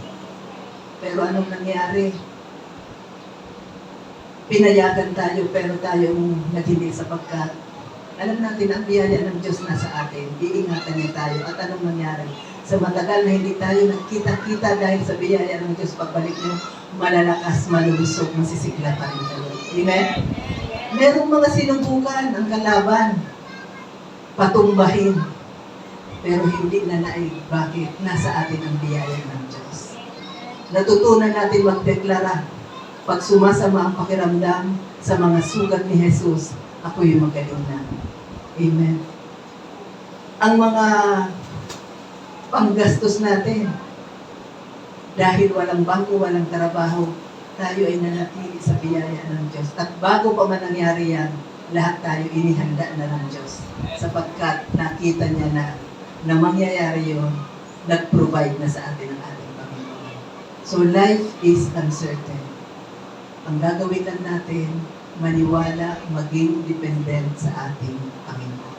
Pero anong nangyari? Pinayagan tayo pero tayong naghindi sapagkat alam natin ang biyaya ng Diyos nasa atin. Iingatan niya tayo. At anong nangyari? Sa matagal na hindi tayo nagkita-kita dahil sa biyaya ng Diyos, pagbalik niyo, malalakas, malulusog, masisigla pa rin tayo. Amen? Merong mga sinubukan ang kalaban, patumbahin, pero hindi na naig. Bakit? Nasa atin ang biyaya ng Diyos. Natutunan natin magdeklara. Pag sumasama ang pakiramdam sa mga sugat ni Jesus, ako'y magaling na. Amen. Ang mga panggastos natin, dahil walang bangko, walang trabaho, tayo ay nanatili sa biyaya ng Diyos. At bago pa man nangyari yan, lahat tayo inihanda na ng Diyos. Sapagkat nakita niya na mangyayari yun, nag-provide na sa atin ang ating Panginoon. So life is uncertain. Ang gagawin lang natin, maniwala, maging dependent sa ating Panginoon.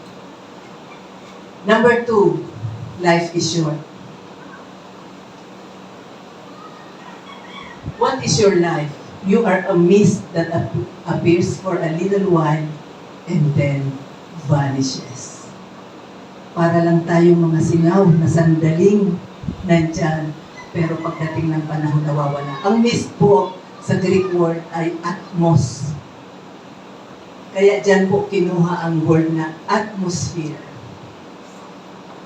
Number 2, life is short. What is your life? You are a mist that appears for a little while and then vanishes. Para lang tayong mga singaw na sandaling nandyan, pero pagdating ng panahon nawawala. Ang mist po sa Greek word ay atmos. Kaya dyan po kinuha ang word na atmosphere.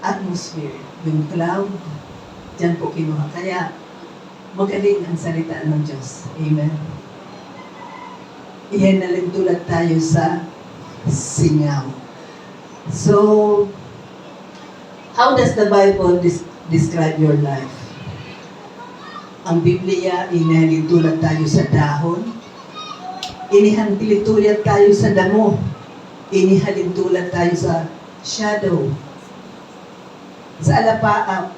Atmosphere. Yung cloud, dyan po kinuha. Kaya magaling ang salita ng Diyos. Amen. Iyan na rin tulad tayo sa singaw. So, how does the Bible describe your life? Ang Biblia, inihalitulad tayo sa dahon. Inihalintulad tayo sa damo. Inihalintulad tayo sa shadow. Sa alapaap.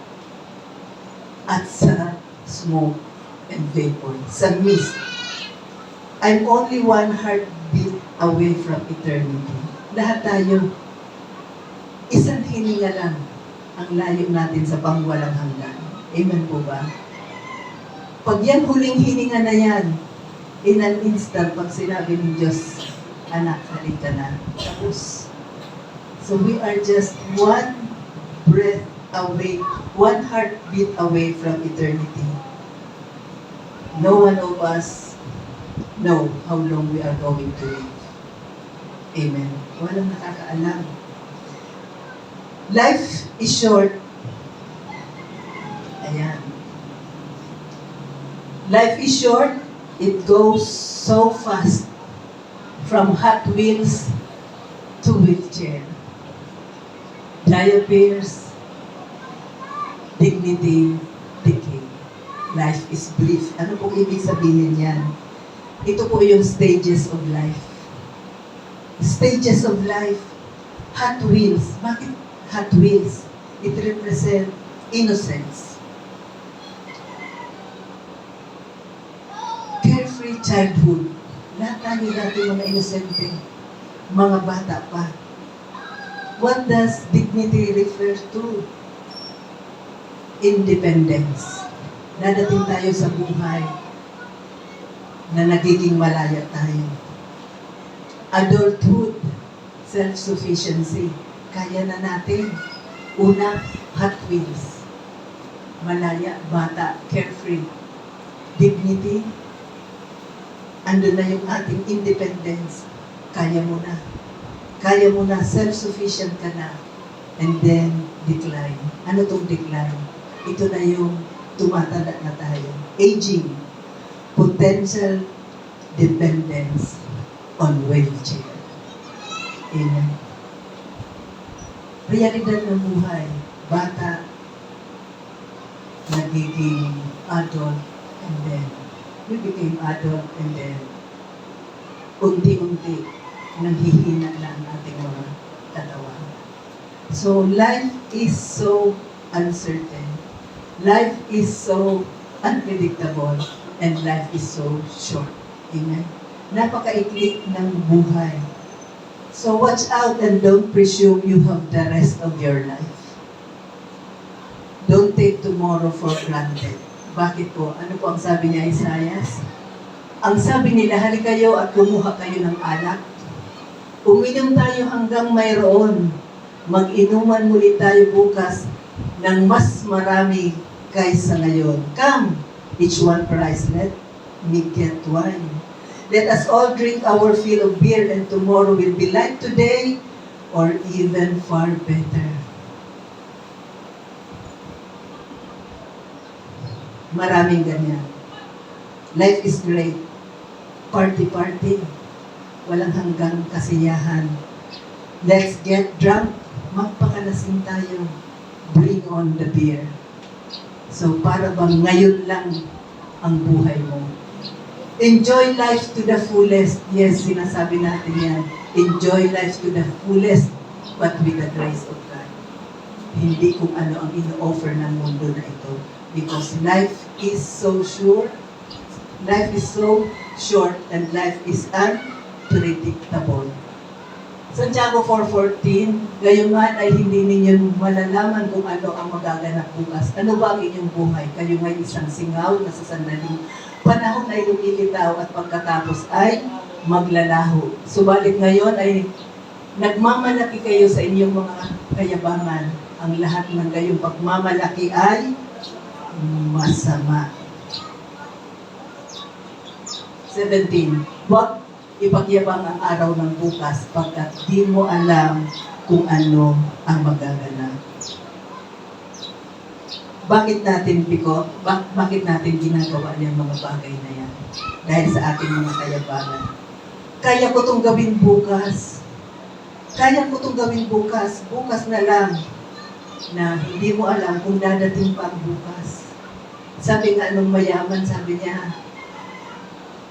At sa smoke and vapor. Sa mist. I'm only one heartbeat away from eternity. Lahat tayo, isang hininga lang ang layo natin sa pangwalang hanggan. Amen po ba? Pag yan huling hininga na yan, in an instant, pag sinabi ng Diyos, anak, halika na. Tapos. So we are just one breath away, one heartbeat away from eternity. No one of us know how long we are going to live. Amen. Walang nakakaalam. Life is short. Ayan. Life is short. It goes so fast from Hot Wheels to wheelchair. Diapers, dignity, decay. Life is brief. Ano po ibig sabihin yan? Ito po yung stages of life. Stages of life. Hot Wheels. Bakit Hot Wheels? It represents innocence. Carefree childhood. Lahat tayo dati mga inosente. Mga bata pa. What does dignity refer to? Independence. Dadating tayo sa buhay na nagiging malaya tayo. Adulthood, self-sufficiency. Kaya na natin. Una, Hot Wheels. Malaya, bata, carefree. Dignity, andun na yung ating independence. Kaya mo na. Kaya mo na, self-sufficient ka na. And then, decline. Ano tong decline? ito na yung tumatanda na tayo. Aging, potential dependence on wheelchair. Amen. Realidad ng buhay, bata, nagiging adult, and then we became adult, and then unti-unti nanghihina na ang ating mga katawan. So life is so uncertain. Life is so unpredictable, and life is so short. Amen. Napakaikli ng buhay. So watch out and don't presume you have the rest of your life. Don't take tomorrow for granted. Bakit po? Ano po ang sabi niya, Isaias? Ang sabi nila, hali kayo at kumuha kayo ng alak. Uminom tayo hanggang mayroon. Mag-inuman muli tayo bukas ng mas marami kaysa ngayon. Come, each one price, let me get wine. Let us all drink our fill of beer, and tomorrow will be like today or even far better. Maraming ganyan. Life is great. Party-party. Walang hanggang kasiyahan. Let's get drunk. Magpakalasing tayo. Bring on the beer. So para bang ngayon lang ang buhay mo. Enjoy life to the fullest. Yes, sinasabi natin yan. Enjoy life to the fullest, but with the grace of God. Hindi kung ano ang ino-offer ng mundo na ito. Because life is so short, life is so short, and life is unpredictable. Santiago 4:14, gayunman ay hindi ninyo malalaman kung ano ang magaganap bukas. Ano ba ang inyong buhay? Kayo ngay isang singaw na sa sandaling panahon ay lumilitaw at pagkatapos ay maglalaho. Subalit ngayon ay nagmamalaki kayo sa inyong mga kayabangan. Ang lahat ng gayong pagmamalaki ay masama. 17. Huwag ipagyabang ang araw ng bukas pagkat di mo alam kung ano ang magaganap. Bakit natin bakit natin ginagawa yung mga bagay na yan? Dahil sa ating mga kayabangan. Kaya ko itong gawin bukas. Kaya ko itong gawin bukas. Bukas na lang na hindi mo alam kung dadating pa ang bukas. Sabi nga nung mayaman, sabi niya,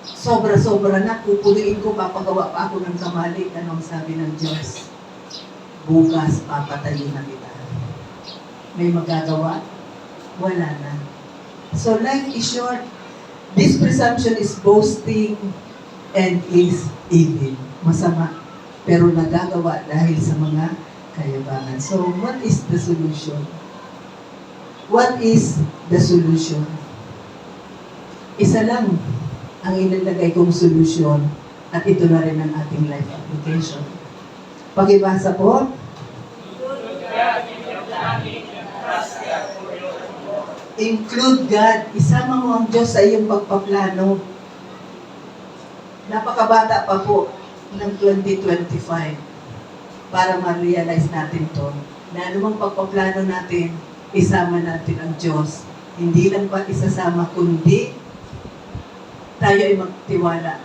sobra-sobra na, pupuliin ko, papagawa pa ako ng kamali. Anong sabi ng Diyos? Bukas, papatayin na kita. May magagawa? Wala na. So life is short. This presumption is boasting and is evil. Masama. Pero nagagawa dahil sa mga kayabangan. So what is the solution? What is the solution? Isa lang ang ilalagay kong solution at ito na rin ang ating life application. Pakibasa po. Include God. Isama mo ang Diyos sa iyong pagpaplano. Napakabata pa po ng 2025 para ma-realize natin to na anumang pagpaplano natin, isama natin ang Diyos. Hindi lang pa isasama, kundi tayo ay magtiwala.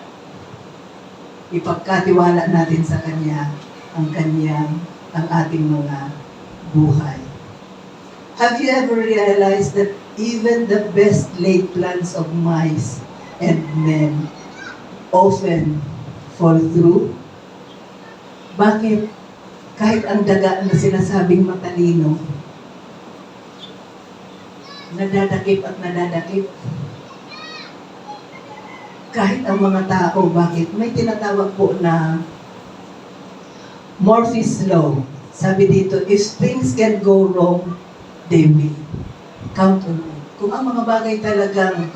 Ipagkatiwala natin sa Kanya ang ating mga buhay. Have you ever realized that even the best laid plans of mice and men often fall through? Bakit? Kahit ang daga na sinasabing matalino, nadadakip at nadadakip. Kahit ang mga tao, bakit? May tinatawag po na Murphy's Law. Sabi dito, if things can go wrong, they will. Count on it. Kung ang mga bagay talagang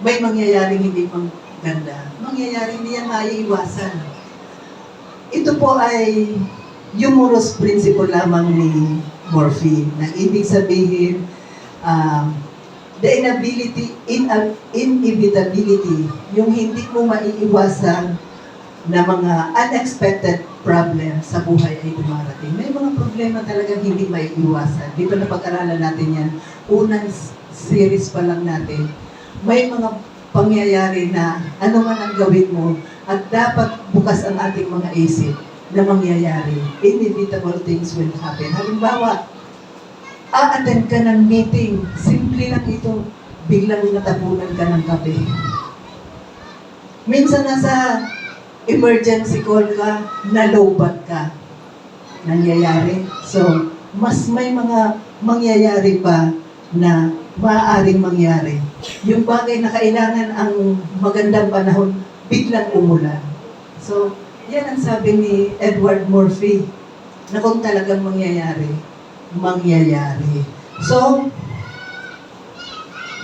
may mangyayaring hindi maganda, mangyayari hindi yan maiiwasan. Ito po ay humorous principle lamang ni Murphy, na ibig sabihin, the inevitability, yung hindi mo maiiwasan na mga unexpected problem sa buhay ay dumarating. May mga problema talagang hindi maiiwasan. Di ba napag-aralan natin yan? Unang series pa lang natin. May mga pangyayari na ano man ang gawin mo at dapat bukas ang ating mga isip na mangyayari. Inevitable things will happen. Halimbawa, a-attend ka ng meeting. Simple lang ito. Biglang natabunan ka ng kape. Minsan nasa emergency call ka, nalobat ka. Nangyayari. So, mas may mga mangyayari pa na maaaring mangyari. Yung bagay na kailangan ang magandang panahon, biglang umulan. So, yan ang sabi ni Edward Murphy, na kung talagang mangyayari, mangyayari. So,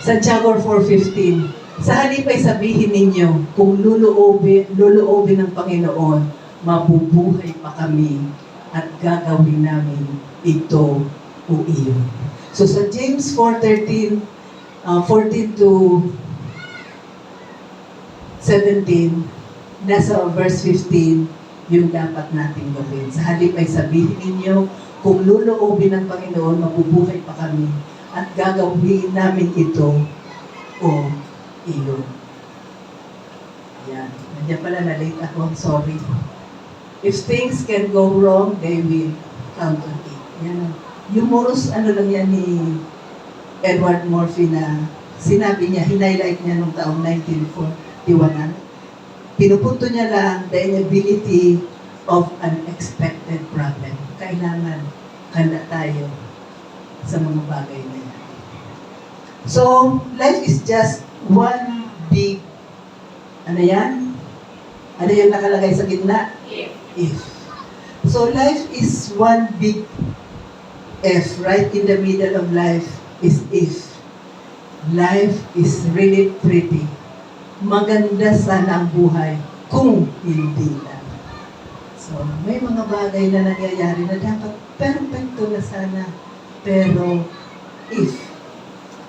Santiago 4:15, sa halip ay sabihin ninyo, kung luluobin ng Panginoon, mabubuhay pa kami at gagawin namin ito o iyon. So sa James 4:13, 14 to 17, nasa verse 15, yung dapat nating gawin. Sa halip ay sabihin ninyo, kung luluobin ng Panginoon, mabubuhay pa kami at gagawin namin ito o iyon. Yan. Nandiyan pala, na-late ako. Sorry. If things can go wrong, they will count on it. Yan. Humorous, lang yan ni Edward Murphy na sinabi niya, hinighlight niya noong taong 1941. Pinupunto niya lang the inability of unexpected problem. Kailangan handa tayo sa mga bagay na yan. So, life is just one big, ano yan? Ano yung nakalagay sa gitna? If. So life is one big F. Right in the middle of life is if. Life is really pretty. Maganda sana ang buhay kung hindi na. So may mga bagay na nangyayari na dapat perfecto na sana. Pero if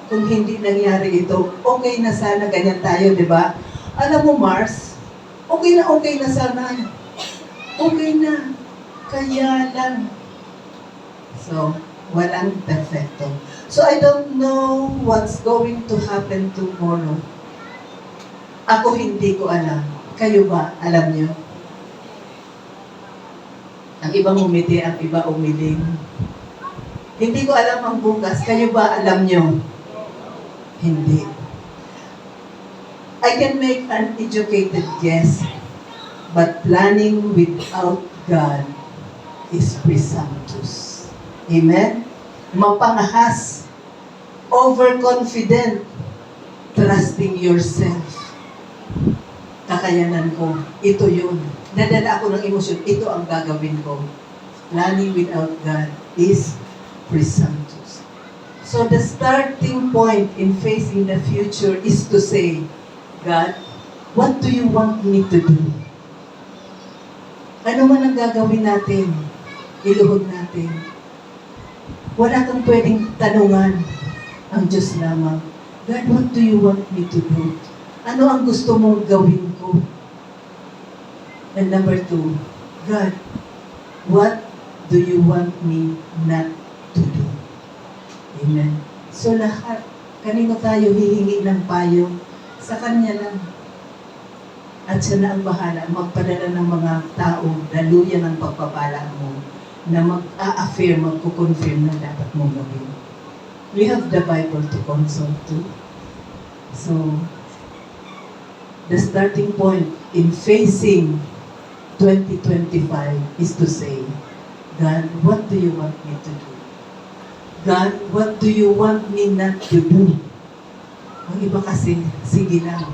kung hindi nangyari ito, okay na sana, ganyan tayo, di ba? Alam mo, Mars, okay na sana. Okay na. Kaya lang. So, walang perfecto. So, I don't know what's going to happen tomorrow. Ako hindi ko alam. Kayo ba? Alam nyo? Ang ibang umiti, ang iba umiling. Hindi ko alam ang bukas. Kayo ba? Alam nyo? Hindi. I can make an educated guess, but planning without God is presumptuous. Amen? Mapangahas, overconfident, trusting yourself. Kakayanan ko, ito yun. Nadala ako ng emosyon, ito ang gagawin ko. Planning without God is presumptuous. So the starting point in facing the future is to say, God, what do you want me to do? Ano man ang gagawin natin, iluhod natin. Wala kang pwedeng tanungan, ang Diyos lamang. God, what do you want me to do? Ano ang gusto mong gawin ko? And number 2, God, what do you want me not to do? Amen. So lahat, kanino tayo hihingi ng payo? Sa Kanya lang. At siya na ang bahala, magpadala ng mga tao, daluyan ng pagpapala mo, na mag-a-affirm, magkukonfirm na dapat mong gawin. We have the Bible to consult too. So, the starting point in facing 2025 is to say, God, what do you want me to do? God, what do you want me not to do? Ang iba kasi, sige lang.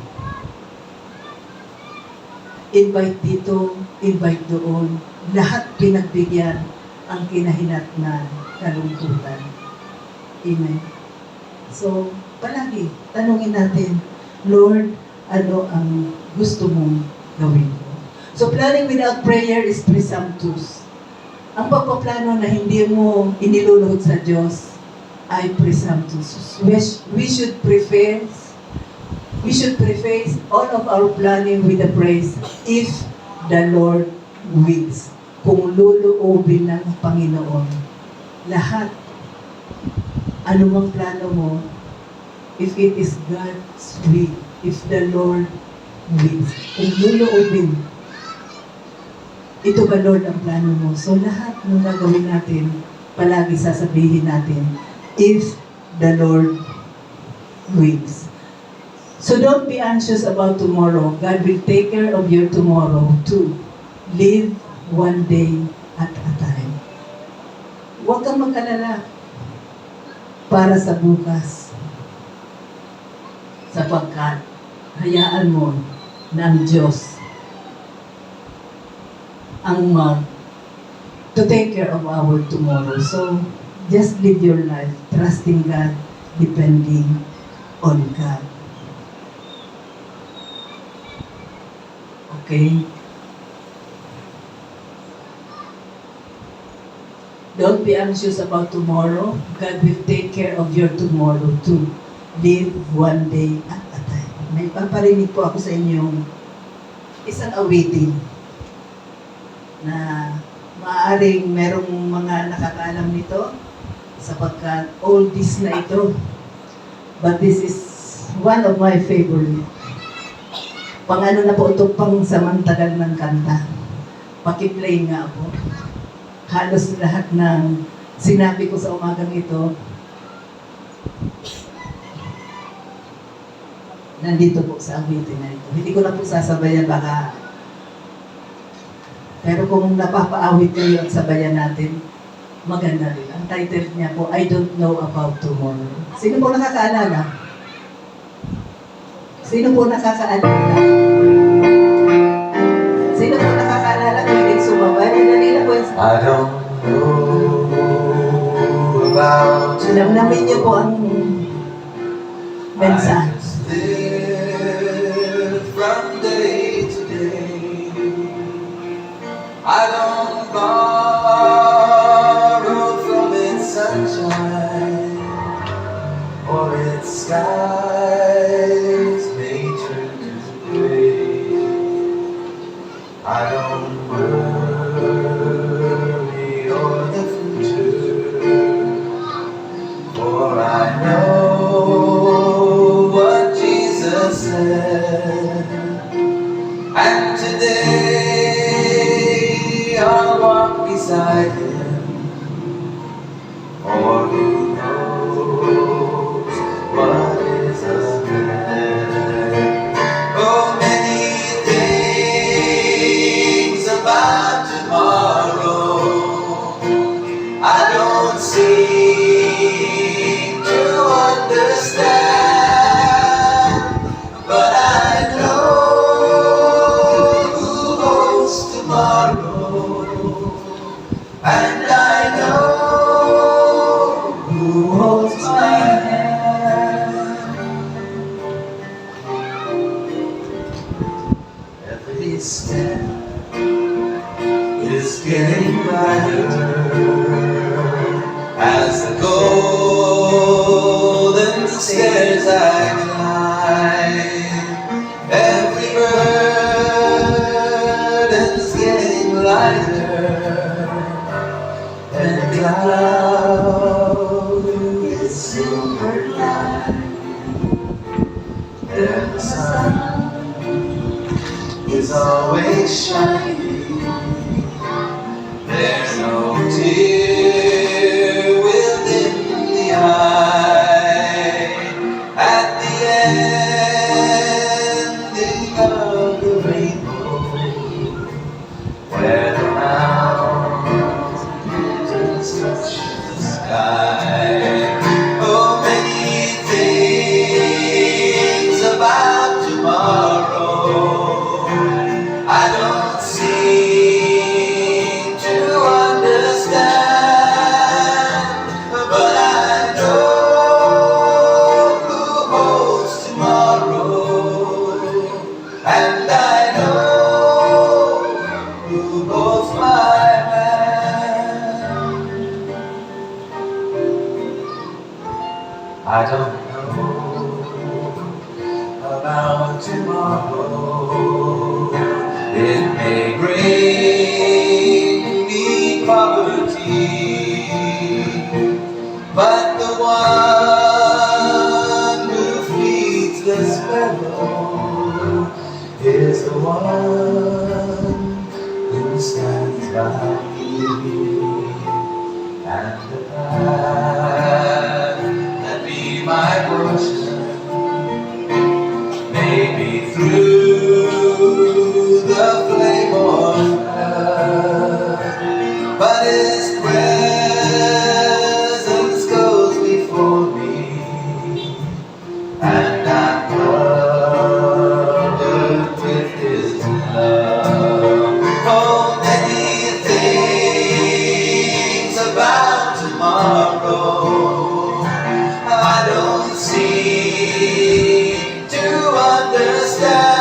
Invite dito, invite doon. Lahat pinagbigyan ang kinahinatnan, kalungkutan. Amen. So, palagi, tanungin natin, Lord, ano ang gusto mong gawin ko? So, planning without prayer is presumptuous. Ang pagpaplano na hindi mo iniluluhod sa Diyos ay presumptuous. We should preface all of our planning with the praise, if the Lord wills. Kung luluobin ng Panginoon, lahat, anumang plano mo, if it is God's will, if the Lord wills, kung luluobin, ito ba Lord ang plano mo? So lahat ng gagawin natin, palagi sasabihin natin, if the Lord wills. So don't be anxious about tomorrow. God will take care of your tomorrow too. Live one day at a time. Huwag kang mag-alala para sa bukas. Sapagkat hayaan mo ng Diyos ang to take care of our tomorrow. So, just live your life trusting God, depending on God. Okay? Don't be anxious about tomorrow. God will take care of your tomorrow too. Live one day at a time. May paparinig po ako sa inyong isang awitin na maaaring merong mga nakakaalam nito sapagkat oldies na ito. But this is one of my favorite. Pang-ano na po ito, pang samantagal ng kanta. Pakiplay nga po. Halos lahat ng sinabi ko sa umagang ito, nandito po sa awitin na ito. Hindi ko na po sasabayan baka. Pero kung napapaawit kayo at sabayan natin, maganda rin. Ang title niya po, I Don't Know About Tomorrow. Sino po nakakaalala? Sino po nakakaalala? Sino po nakakaalala? Pwedeng sumabay. Dali na po. I don't know about Namnamin niyo po ang mensahe. I just live from day to day. I don't borrow from its sunshine or its skies made true to gray. I don't worry o'er the future, for I know what Jesus said. And today I'll walk beside Him, for He knows what is ahead. Oh, many things about tomorrow I don't seem to understand, but I know who holds tomorrow, and I know who holds my hand. Every step is getting brighter as the golden stairs I climb. Every burden's getting lighter, and the cloud is silver light. And the sun is always shining. There's no tear will dim the eye at the ending of the rainbow, where the mountains touch the sky. Oh, many things about tomorrow I don't seem to understand, but I know who holds tomorrow, and I know who holds my hand. I don't know about tomorrow, It may bring me poverty, but the one who feeds the sparrow is the one who stands by me. And the path that be my portion may be through the flame or flood, but His presence goes before me, and I'm covered with His love. Oh, many things about tomorrow I don't seem to understand,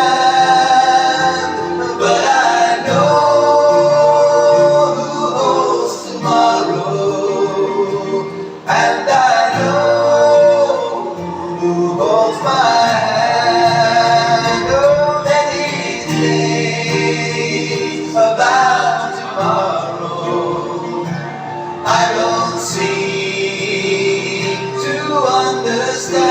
but I know who holds tomorrow, and I know who holds my hand. Oh, many things about tomorrow I don't seem to understand,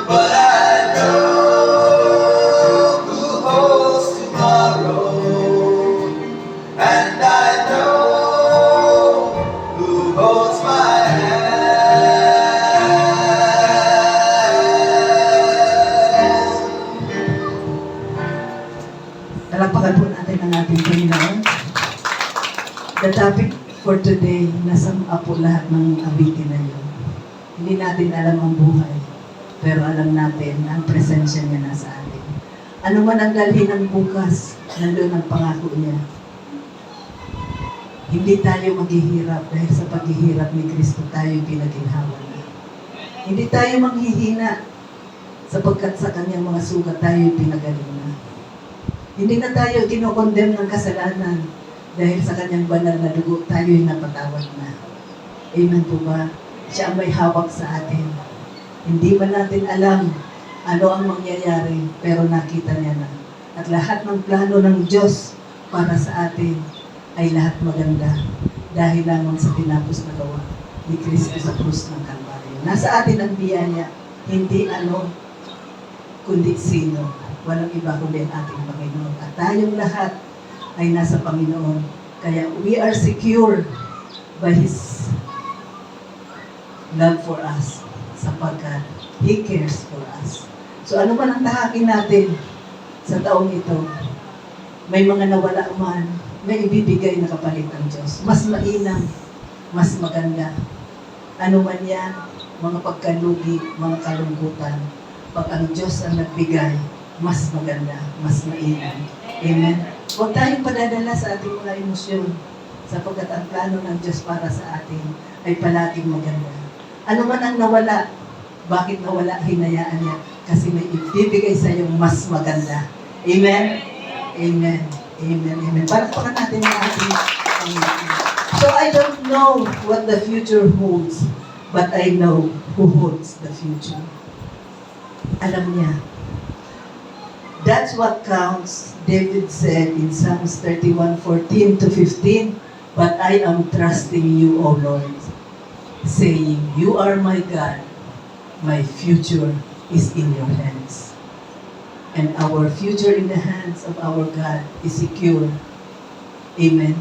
but I know who holds tomorrow, and I know who holds my hand. Palakpakan po natin ang ating Panginoon. The topic for today, nasama po lahat ng awitin na yun. Hindi natin alam ang buhay, pero alam natin na ang presensya niya nasa atin. Ano man ang dalhin ng bukas, nandun ang pangako niya. Hindi tayo maghihirap dahil sa paghihirap ni Kristo tayo pinaginhawa na. Hindi tayo manghihina sapagkat sa kanyang mga sugat tayo pinagaling na. Hindi na tayo kinokondem ng kasalanan dahil sa kanyang banal na dugo tayo'y napatawad na. Amen po ba? Siya ang may hawak sa atin. Hindi ba natin alam ano ang mangyayari, pero nakita niya na. At lahat ng plano ng Diyos para sa atin ay lahat maganda dahil lamang sa tinapos na gawa ni Kristo sa krus ng Kalbaryo. Nasa atin ang biyaya, hindi ano, kundi sino. Walang iba kundi ang ating Panginoon. At tayong lahat ay nasa Panginoon. Kaya we are secure by His love for us sapagkat He cares for us. So ano man ang tahakin natin sa taong ito, may mga nawala man, may ibibigay na kapalit ng Diyos. Mas mainam, mas maganda. Ano man yan, mga pagkalugi, mga kalungkutan, pag ang Diyos ang nagbigay, mas maganda, mas mainam. Amen? Huwag tayong padadala sa ating mga emosyon sapagkat ang plano ng Diyos para sa atin ay palaging maganda. Ano man ang nawala, bakit nawala, hinayaan niya kasi may ibibigay sa iyo mas maganda. Amen? Amen. Amen. Amen. Palakpakan natin ang ating Panginoon. So I don't know what the future holds, but I know who holds the future. Alam niya. That's what counts. David said in Psalms 31:14-15, "But I am trusting you, O Lord, saying, you are my God, my future is in your hands." And our future in the hands of our God is secure. Amen.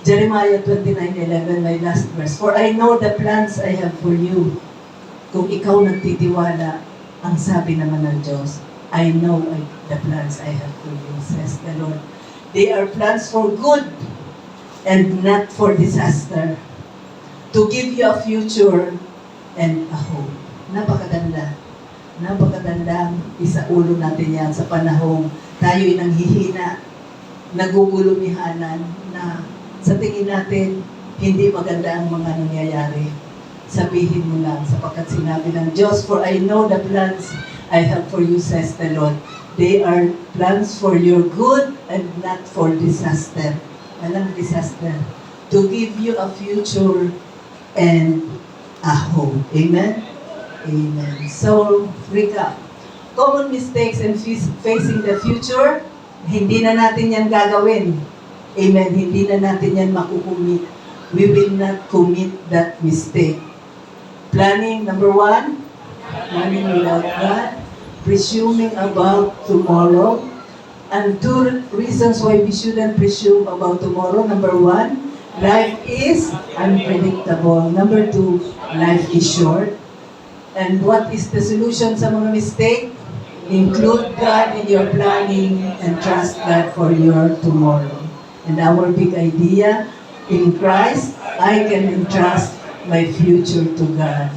Jeremiah 29:11, my last verse. "For I know the plans I have for you." Kung ikaw nagtitiwala, ang sabi naman ng Diyos, I know the plans I have for you, says the Lord. They are plans for good and not for disaster, to give you a future and a hope. Napakaganda. Napakagandang isaulo natin yan sa panahong tayo'y nanghihina, nagugulumihanan, na sa tingin natin, hindi maganda ang mga nangyayari. Sabihin mo lang, sapagkat sinabi ng Diyos, "For I know the plans I have for you," says the Lord. They are plans for your good and not for disaster. Walang disaster. To give you a future and a hope. Amen? Amen. So, recap. common mistakes and facing the future, hindi na natin yan gagawin. Amen. Hindi na natin yan makukumit. We will not commit that mistake. Planning, number 1, planning without God, presuming about tomorrow. And 2 reasons why we shouldn't presume about tomorrow. Number 1, life is unpredictable. Number 2, life is short. And what is the solution sa mga mistake? Include God in your planning and trust God for your tomorrow. And our big idea, in Christ, I can entrust my future to God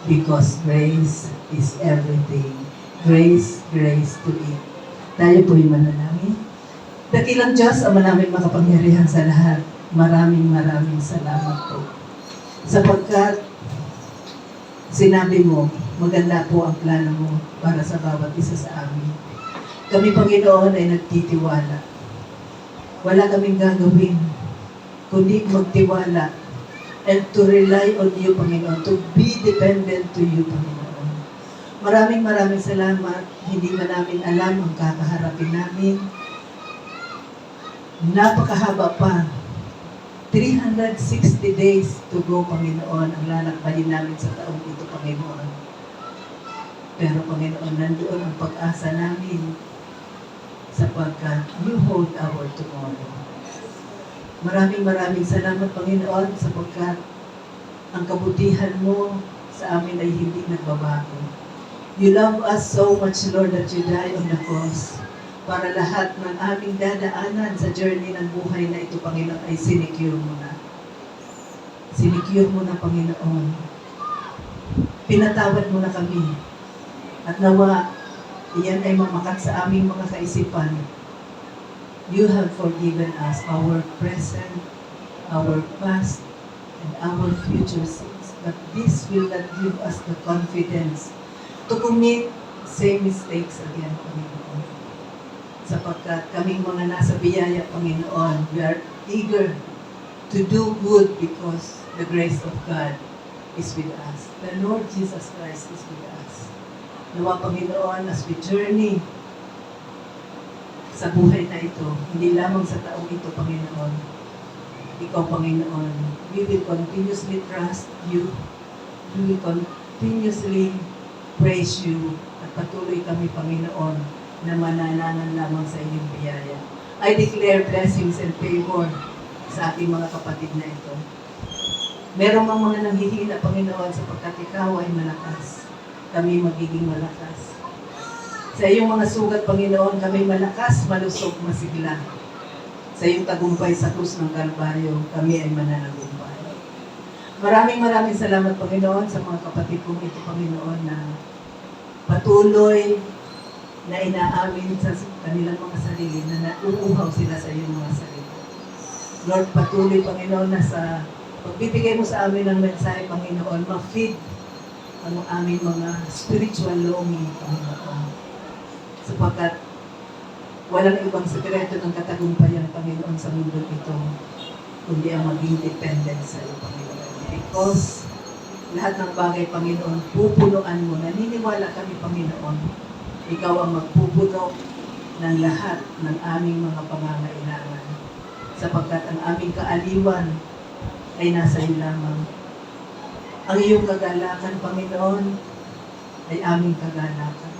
because grace is everything. Grace, grace to it. Tayo po'y manalangin. Dakilang Diyos, Ama namin makapangyarihan sa lahat. Maraming salamat po. Sapagkat sinabi mo, maganda po ang plano mo para sa bawat isa sa amin. Kami, Panginoon, ay nagtitiwala. Wala kaming gagawin, kundi magtiwala and to rely on you, Panginoon, to be dependent to you, Panginoon. Maraming salamat. Hindi man namin alam ang kakaharapin namin. Napakahaba pa. 360 days to go, Panginoon, ang lalakbayin namin sa taong ito, Panginoon. Pero, Panginoon, nandoon ang pag-asa namin sapagkat you hold our tomorrow. Maraming salamat, Panginoon, sapagkat ang kabutihan mo sa amin ay hindi nagbabago. You love us so much, Lord, that you died on the cross para lahat ng aming dadaanan sa journey ng buhay na ito, Panginoon, ay sinecure mo na. Sinecure mo na, Panginoon. Pinatawad mo na kami. At nawa, iyan ay mamakat sa aming mga kaisipan. You have forgiven us our present, our past, and our future sins. But this will not give us the confidence to commit same mistakes again, Panginoon. Sapagkat kaming mga nasa biyaya, Panginoon, we are eager to do good because the grace of God is with us. The Lord Jesus Christ is with us. Nawa, Panginoon, as we journey sa buhay na ito, hindi lamang sa taong ito, Panginoon. Ikaw, Panginoon, we will continuously trust you. We will continuously praise you. At patuloy kami, Panginoon, na mananangan lamang sa inyong biyaya. I declare blessings and favor sa ating mga kapatid na ito. Meron mang mga nanghihina, Panginoon, sapagkat ikaw ay malakas. Kami magiging malakas. Sa iyong mga sugat, Panginoon, kami malakas, malusog, masigla. Sa iyong tagumpay sa krus ng Kalbaryo, kami ay mananagumpay. Maraming salamat, Panginoon, sa mga kapatid kong ito, Panginoon, na patuloy na inaamin sa kanilang mga sarili na nauuhaw sila sa iyong mga salita. Lord, patuloy, Panginoon, na sa pagbibigay mo sa amin ng mensahe, Panginoon, ma-feed ang aming mga spiritual longing, Panginoon. Sapagkat walang ibang sekreto ng katagumpayan, Panginoon, sa mundo ito, kundi ang maging dependent sa iyo, Panginoon. Because lahat ng bagay, Panginoon, pupunuan mo. Naniniwala kami, Panginoon, ikaw ang magpupuno ng lahat ng aming mga pangangailangan. Sapagkat ang aming kaaliwan ay nasa iyo lamang. Ang iyong kagalakan, Panginoon, ay aming kagalakan.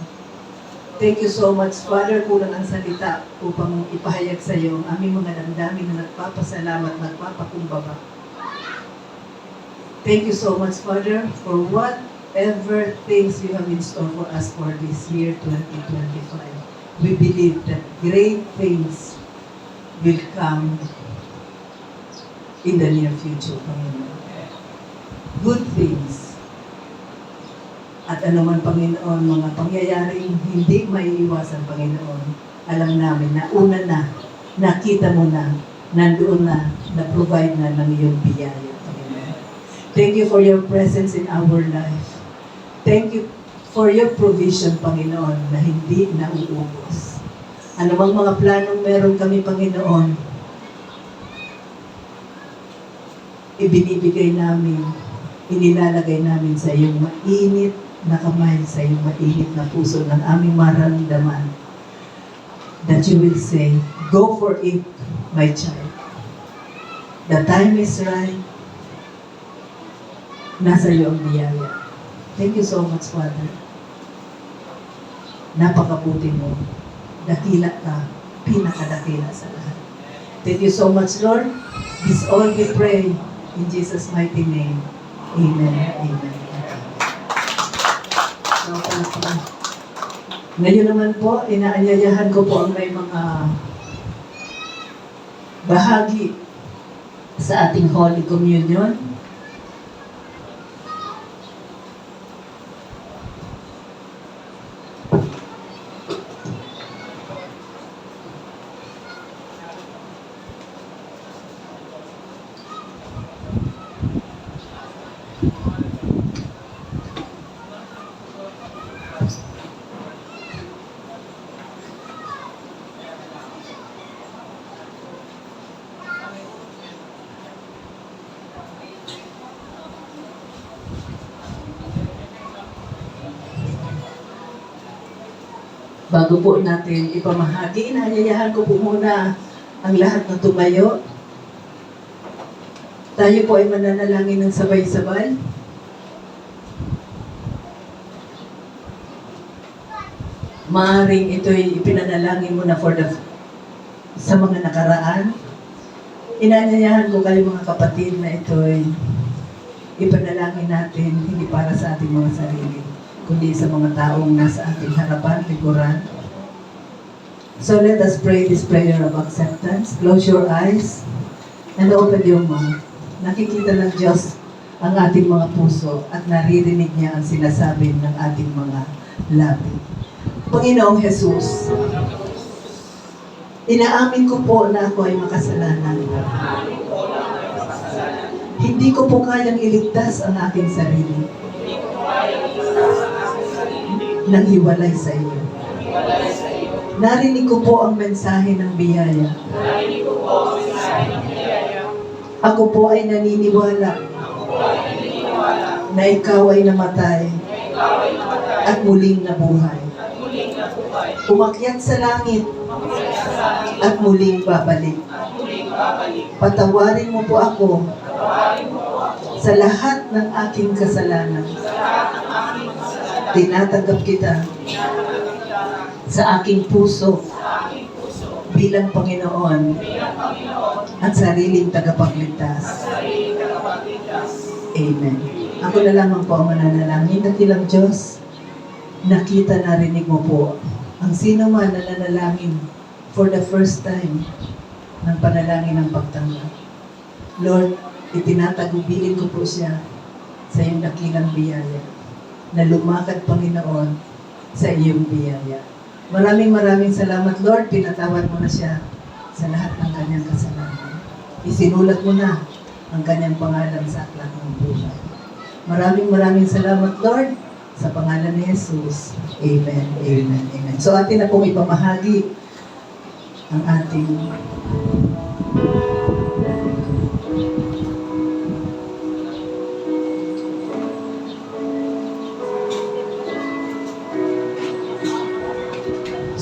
Thank you so much, Father, kulang ang salita upang ipahayag sa iyo ang aming mga damdamin na nagpapasalamat, nagpapakumbaba. Thank you so much, Father, for whatever things you have in store for us for this year, 2025. We believe that great things will come in the near future, Panginoon. Good things. At anuman, Panginoon, mga pangyayaring hindi maiiwasan, Panginoon, alam namin na una na, nakita mo na, nandoon na, na-provide na ng iyong biyaya, Panginoon. Thank you for your presence in our life. Thank you for your provision, Panginoon, na hindi nauubos. Ano bang mga planong meron kami, Panginoon, ibinibigay namin, inilalagay namin sa iyong mainit na kamay sa iyong mainit na puso ng aming maramdaman, that you will say, go for it, my child. The time is right. Nasa iyo ang biyaya. Thank you so much, Father. Napakabuti mo. Dakila ka. Pinakadakila sa lahat. Thank you so much, Lord. This all we pray in Jesus' mighty name. Amen. Amen. Ngayon naman po, inaanyayahan ko po ang may mga bahagi sa ating Holy Communion. Bago po natin ipamahagi, inaanyayahan ko po muna ang lahat na tumayo. Tayo po ay mananalangin ng sabay-sabay. Maaring ito'y ipinanalangin mo na sa mga nakaraan. Inaanyayahan ko kayo mga kapatid na ito'y ipanalangin natin hindi para sa ating mga sarili, kundi sa mga taong nasa ating harapan, likuran. So let us pray this prayer of acceptance. Close your eyes and open your mouth. Nakikita ng Diyos ang ating mga puso at naririnig niya ang sinasabi ng ating mga labi. Panginoong Jesus, inaamin ko po na ako ay makasalanan. Hindi ko po kayang iligtas ang aking sarili nang hiwalay sa iyo. Narinig ko po ang mensahe ng biyaya. Ako po ay naniniwala na ikaw ay namatay at muling nabuhay. Umakyat sa langit at muling babalik. Patawarin mo po ako sa lahat ng aking kasalanan. Tinatanggap kita sa aking puso bilang Panginoon at sariling tagapagligtas. Amen. Ako na lamang po ang mananalangin. Dakilang Diyos, nakita, narinig mo po ang sino man na nanalangin for the first time ng panalangin ng pagtanggap. Lord, itinatagubilin ko po siya sa iyong dakilang biyaya na lumakad, Panginoon, sa iyong biyaya. Maraming salamat, Lord. Pinatawad mo na siya sa lahat ng kanyang kasalanan. Isinulat mo na ang kanyang pangalan sa aklat ng buhay. Maraming salamat, Lord, sa pangalan ni Jesus. Amen, amen, amen. So atin na pong ipamahagi ang ating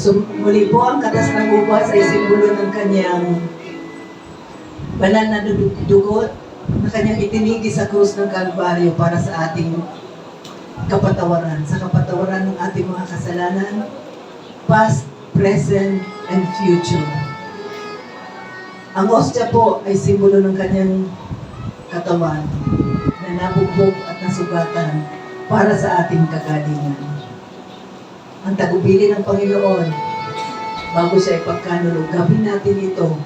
So, muli po, ang katas ng ubas ay simbolo ng kanyang banal na dugot na kanyang itinigi sa krus ng Kalbaryo para sa ating kapatawaran. Sa kapatawaran ng ating mga kasalanan, past, present, and future. Ang ostya po ay simbolo ng kanyang katawan na nabugbog at nasugatan para sa ating kagalingan. Ang tagubilin ng Panginoon bago siya ipagkanulog. Gawin natin ito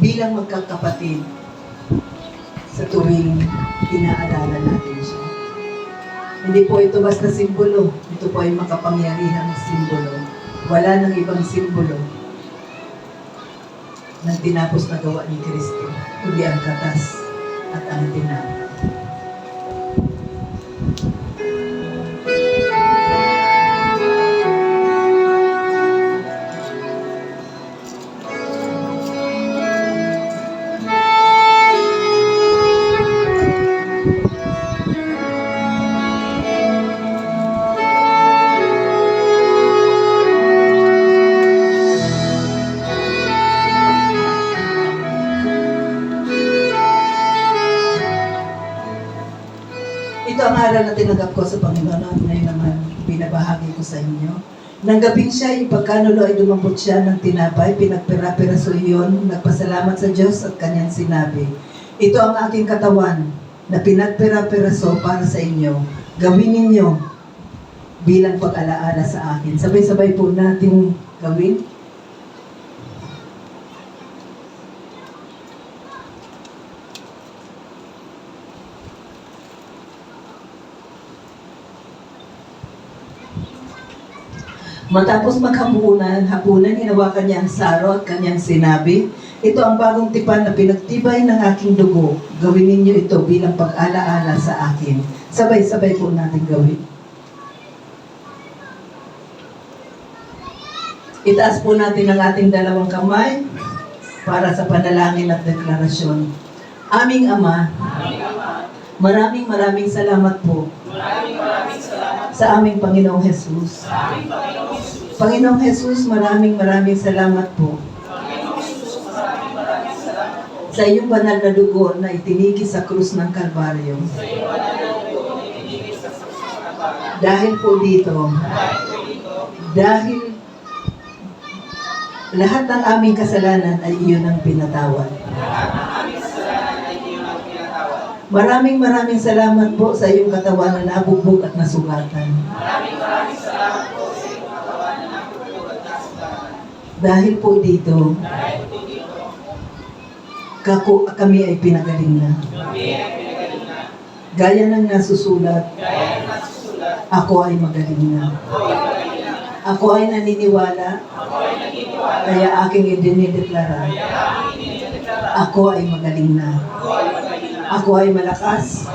bilang magkakapatid sa tuwing inaalala natin siya. Hindi po ito basta simbolo. Ito po ay makapangyarihang simbolo. Wala nang ibang simbolo ng tinapos na gawa ni Kristo, kundi ang katas at ang tinapos. tinanggap ko sa Panginoon at ngayon naman binabahagi ko sa inyo. Nang gabing siya, ipagkanulo ay dumambot siya ng tinapay, pinagpira-piraso iyon, nagpasalamat sa Diyos at kanyang sinabi, ito ang aking katawan na pinagpira-piraso para sa inyo. Gawin ninyo bilang pag-alaala sa akin. Sabay-sabay po natin gawin. Matapos maghapunan, hinawakan niya ang saro at kanyang sinabi, ito ang bagong tipan na pinagtibay ng aking dugo. Gawin ninyo ito bilang pag-alaala sa akin. Sabay-sabay po natin gawin. Itaas po natin ang ating dalawang kamay para sa panalangin at deklarasyon. Aming Ama, maraming salamat po sa aming Panginoong Jesus. Panginoong Jesus, maraming salamat po sa iyong banal na dugo na itinigi sa krus ng Kalbaryo. Dahil po dito, dahil lahat ng aming kasalanan ay iyon ang pinatawad. Maraming salamat po sa iyong katawan na nabugbog at nasugatan. Dahil po dito, kami ay pinagaling na. Gaya ng nasusulat, ako ay magaling na. Ako ay naniniwala, kaya aking idinideklara, ako ay magaling na. Ako ay malakas,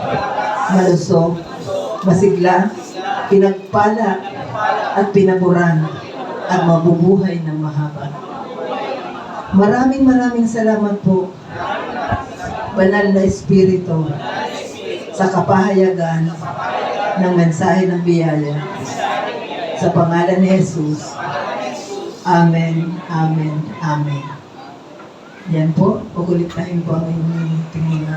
malusog, masigla, pinagpala at pinaburan at mabubuhay ng mahaba. Maraming salamat po, Banal na Espiritu, sa kapahayagan ng mensahe ng biyaya. Sa pangalan ni Jesus. Amen, amen, amen. Yan po, ukulitahin po ang inyong tingin.